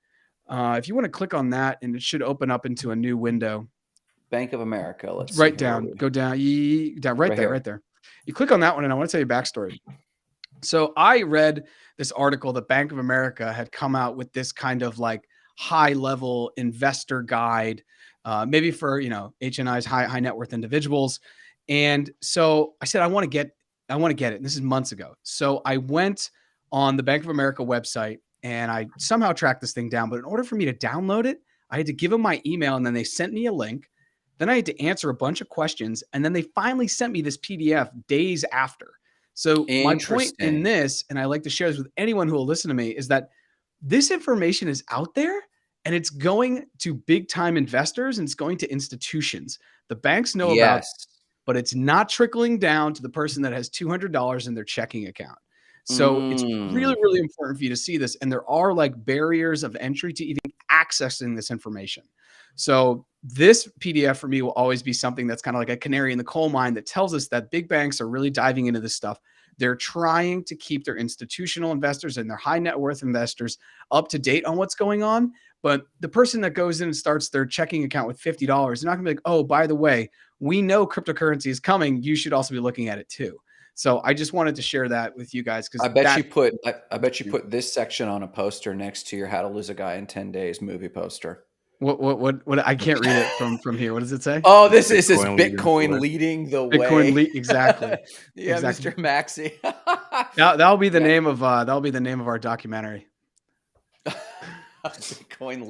C: If you want to click on that, and it should open up into a new window.
A: Bank of America. Let's
C: right down. Go down. Down right there. You click on that one, and I want to tell you a backstory. So I read this article that Bank of America had come out with this kind of like high level investor guide, maybe for, HNIs, high net worth individuals. And so I said, I want to get it. And this is months ago. So I went on the Bank of America website and I somehow tracked this thing down. But in order for me to download it, I had to give them my email and then they sent me a link. Then I had to answer a bunch of questions. And then they finally sent me this PDF days after. So my point in
A: Interesting.
C: this, and I like to share this with anyone who will listen to me, is that this information is out there and it's going to big time investors and it's going to institutions. The banks know about,
A: Yes.
C: but it's not trickling down to the person that has $200 in their checking account. So it's really,
A: Mm.
C: really important for you to see this. And there are like barriers of entry to even accessing this information. So this PDF for me will always be something that's kind of like a canary in the coal mine that tells us that big banks are really diving into this stuff. They're trying to keep their institutional investors and their high net worth investors up to date on what's going on. But the person that goes in and starts their checking account with $50, they're not going to be like, oh, by the way, we know cryptocurrency is coming. You should also be looking at it too. So I just wanted to share that with you guys because
A: I bet
C: that
A: you put I bet you put this section on a poster next to your How to Lose a Guy in 10 Days movie poster.
C: what I can't read it from here. What does it say?
A: Oh, this is
B: Bitcoin leading the
A: Bitcoin
B: way.
A: leading the
C: Bitcoin
A: way.
C: exactly.
A: Yeah,
C: Exactly.
A: Mr. Maxey.
C: That'll be the
A: Yeah.
C: name of our documentary.
A: Bitcoin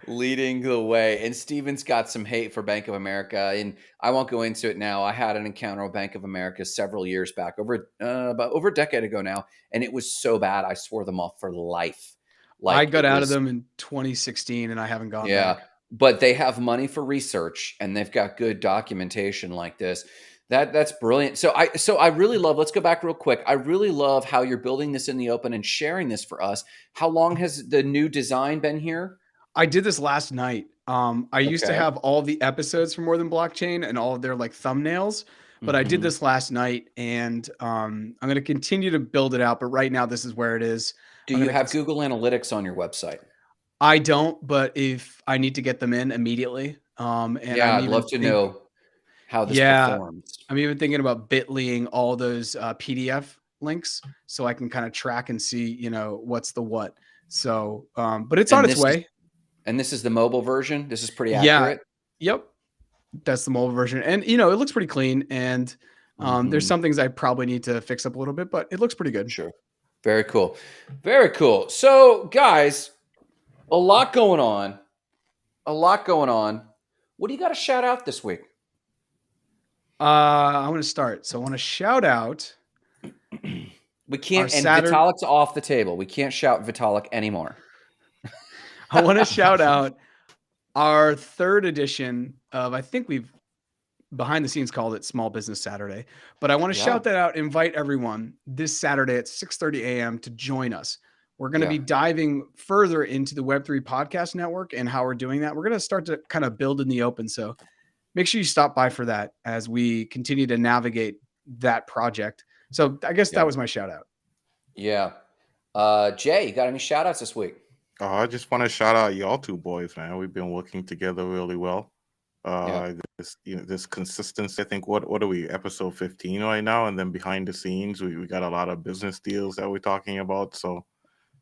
A: leading the way. And Steven's got some hate for Bank of America, and I won't go into it now. I had an encounter with Bank of America several years back, about over a decade ago now, and it was so bad I swore them off for life.
C: I
A: Like
C: got
A: it
C: out of
A: was,
C: them in 2016 and I haven't gone
A: yeah.
C: back.
A: But they have money for research, and they've got good documentation like this. That's brilliant. So I really love, let's go back real quick. I really love how you're building this in the open and sharing this for us. How long has the new design been here?
C: I did this last night. I used to
A: Okay.
C: have all the episodes for More Than Blockchain and all of their like thumbnails, but I did
A: Mhm.
C: this last night and I'm going to continue to build it out. But right now, this is where it is.
A: Do
C: I'm
A: you
C: going
A: have
C: to,
A: Google Analytics on your website?
C: I don't, but if I need to get them in immediately, and
A: Yeah,
C: I'm
A: I'd love
C: even
A: to know how this
C: yeah,
A: performs.
C: I'm even thinking about bitlying all those PDF links so I can kind of track and see, what's the what. So, but it's on
A: And
C: its
A: this is
C: way.
A: and this is the mobile version. This is pretty
C: Yeah.
A: accurate.
C: Yep. That's the mobile version. And, it looks pretty clean. And there's
A: Mhm.
C: some things I probably need to fix up a little bit, but it looks pretty good.
A: Sure. Very cool. Very cool. So, guys, a lot going on. A lot going on. What do you got to shout out this week?
C: I want to start. So I want to shout out
A: We
C: our
A: can't, and
C: Saturday.
A: Vitalik's off the table. We can't shout Vitalik anymore.
C: I want to shout out our third edition of, I think we've behind the scenes called it Small Business Saturday, but I want to
A: Yeah.
C: shout that out, invite everyone this Saturday at 6:30 a.m. to join us. We're going to
A: Yeah.
C: be diving further into the Web3 podcast network and how we're doing that. We're going to start to kind of build in the open. So make sure you stop by for that as we continue to navigate that project. So I guess
A: Yeah.
C: that was my shout out.
A: Yeah. Jay, you got any shout outs this week?
B: I just want to shout out y'all two boys, man. We've been working together really well.
A: Yeah.
B: This consistency. I think what are we, episode 15 right now? And then behind the scenes, we got a lot of business deals that we're talking about. So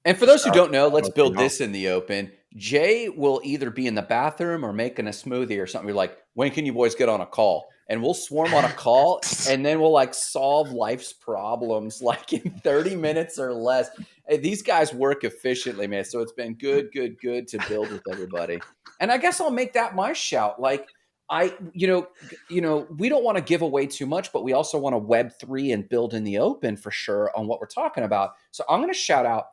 A: And for those who
B: shout
A: don't know, let's
B: out to
A: build
B: y'all.
A: this in the open. Jay will either be in the bathroom or making a smoothie or something. We're like, when can you boys get on a call? And we'll swarm on a call and then we'll like solve life's problems like in 30 minutes or less. Hey, these guys work efficiently, man. So it's been good to build with everybody. And I guess I'll make that my shout. Like we don't want to give away too much, but we also want to Web3 and build in the open for sure on what we're talking about. So I'm going to shout out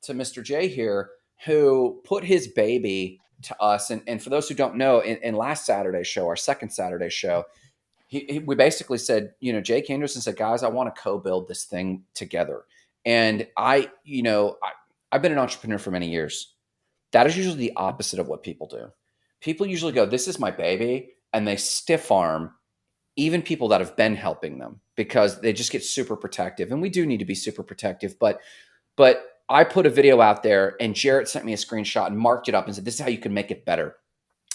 A: to Mr. J here, who put his baby to us. And for those who don't know, in last Saturday's show, our second Saturday show, we basically said, Jake Anderson said, guys, I want to co-build this thing together. And I've been an entrepreneur for many years. That is usually the opposite of what people do. People usually go, this is my baby, and they stiff arm even people that have been helping them because they just get super protective. And we do need to be super protective, but I put a video out there and Jarrett sent me a screenshot and marked it up and said, this is how you can make it better.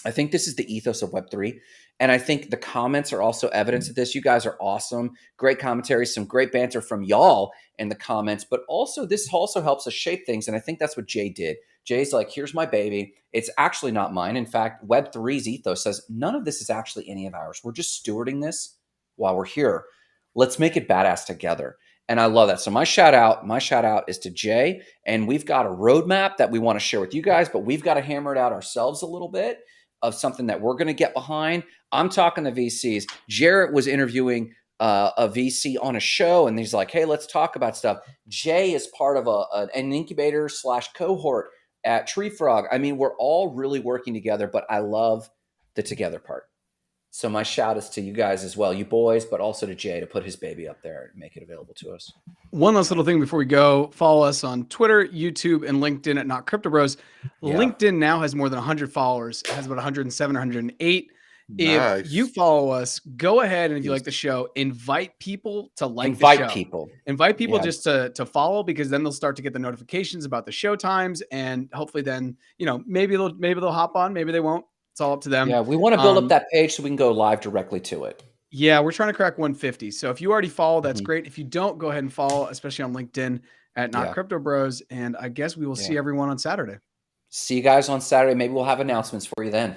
A: I think this is the ethos of Web3. And I think the comments are also evidence of this. You guys are awesome. Great commentary, some great banter from y'all in the comments, but also this also helps us shape things. And I think that's what Jay did. Jay's like, here's my baby. It's actually not mine. In fact, Web3's ethos says none of this is actually any of ours. We're just stewarding this while we're here. Let's make it badass together. And I love that. So my shout out is to Jay. And we've got a roadmap that we want to share with you guys, but we've got to hammer it out ourselves a little bit of something that we're going to get behind. I'm talking to VCs. Jarrett was interviewing a VC on a show, and he's like, hey, let's talk about stuff. Jay is part of an incubator / cohort at Tree Frog. I mean, we're all really working together, but I love the together part. So my shout is to you guys as well, you boys, but also to Jay to put his baby up there and make it available to us.
C: One last little thing before we go, follow us on Twitter, YouTube, and LinkedIn at Not Crypto Bros. Yeah. LinkedIn now has more than 100 followers. It has about 107 or 108.
B: Nice.
C: If you follow us, go ahead and if you like the show, invite people to the show. Invite people just to follow, because then they'll start to get the notifications about the show times, and hopefully then, maybe they'll hop on, maybe they won't. It's all up to them.
A: Yeah, we want to build up that page so we can go live directly to it.
C: Yeah, we're trying to crack 150. So if you already follow, that's great. If you don't, go ahead and follow, especially on LinkedIn at Not Crypto Bros. And I guess we will see everyone on Saturday.
A: See you guys on Saturday. Maybe we'll have announcements for you then.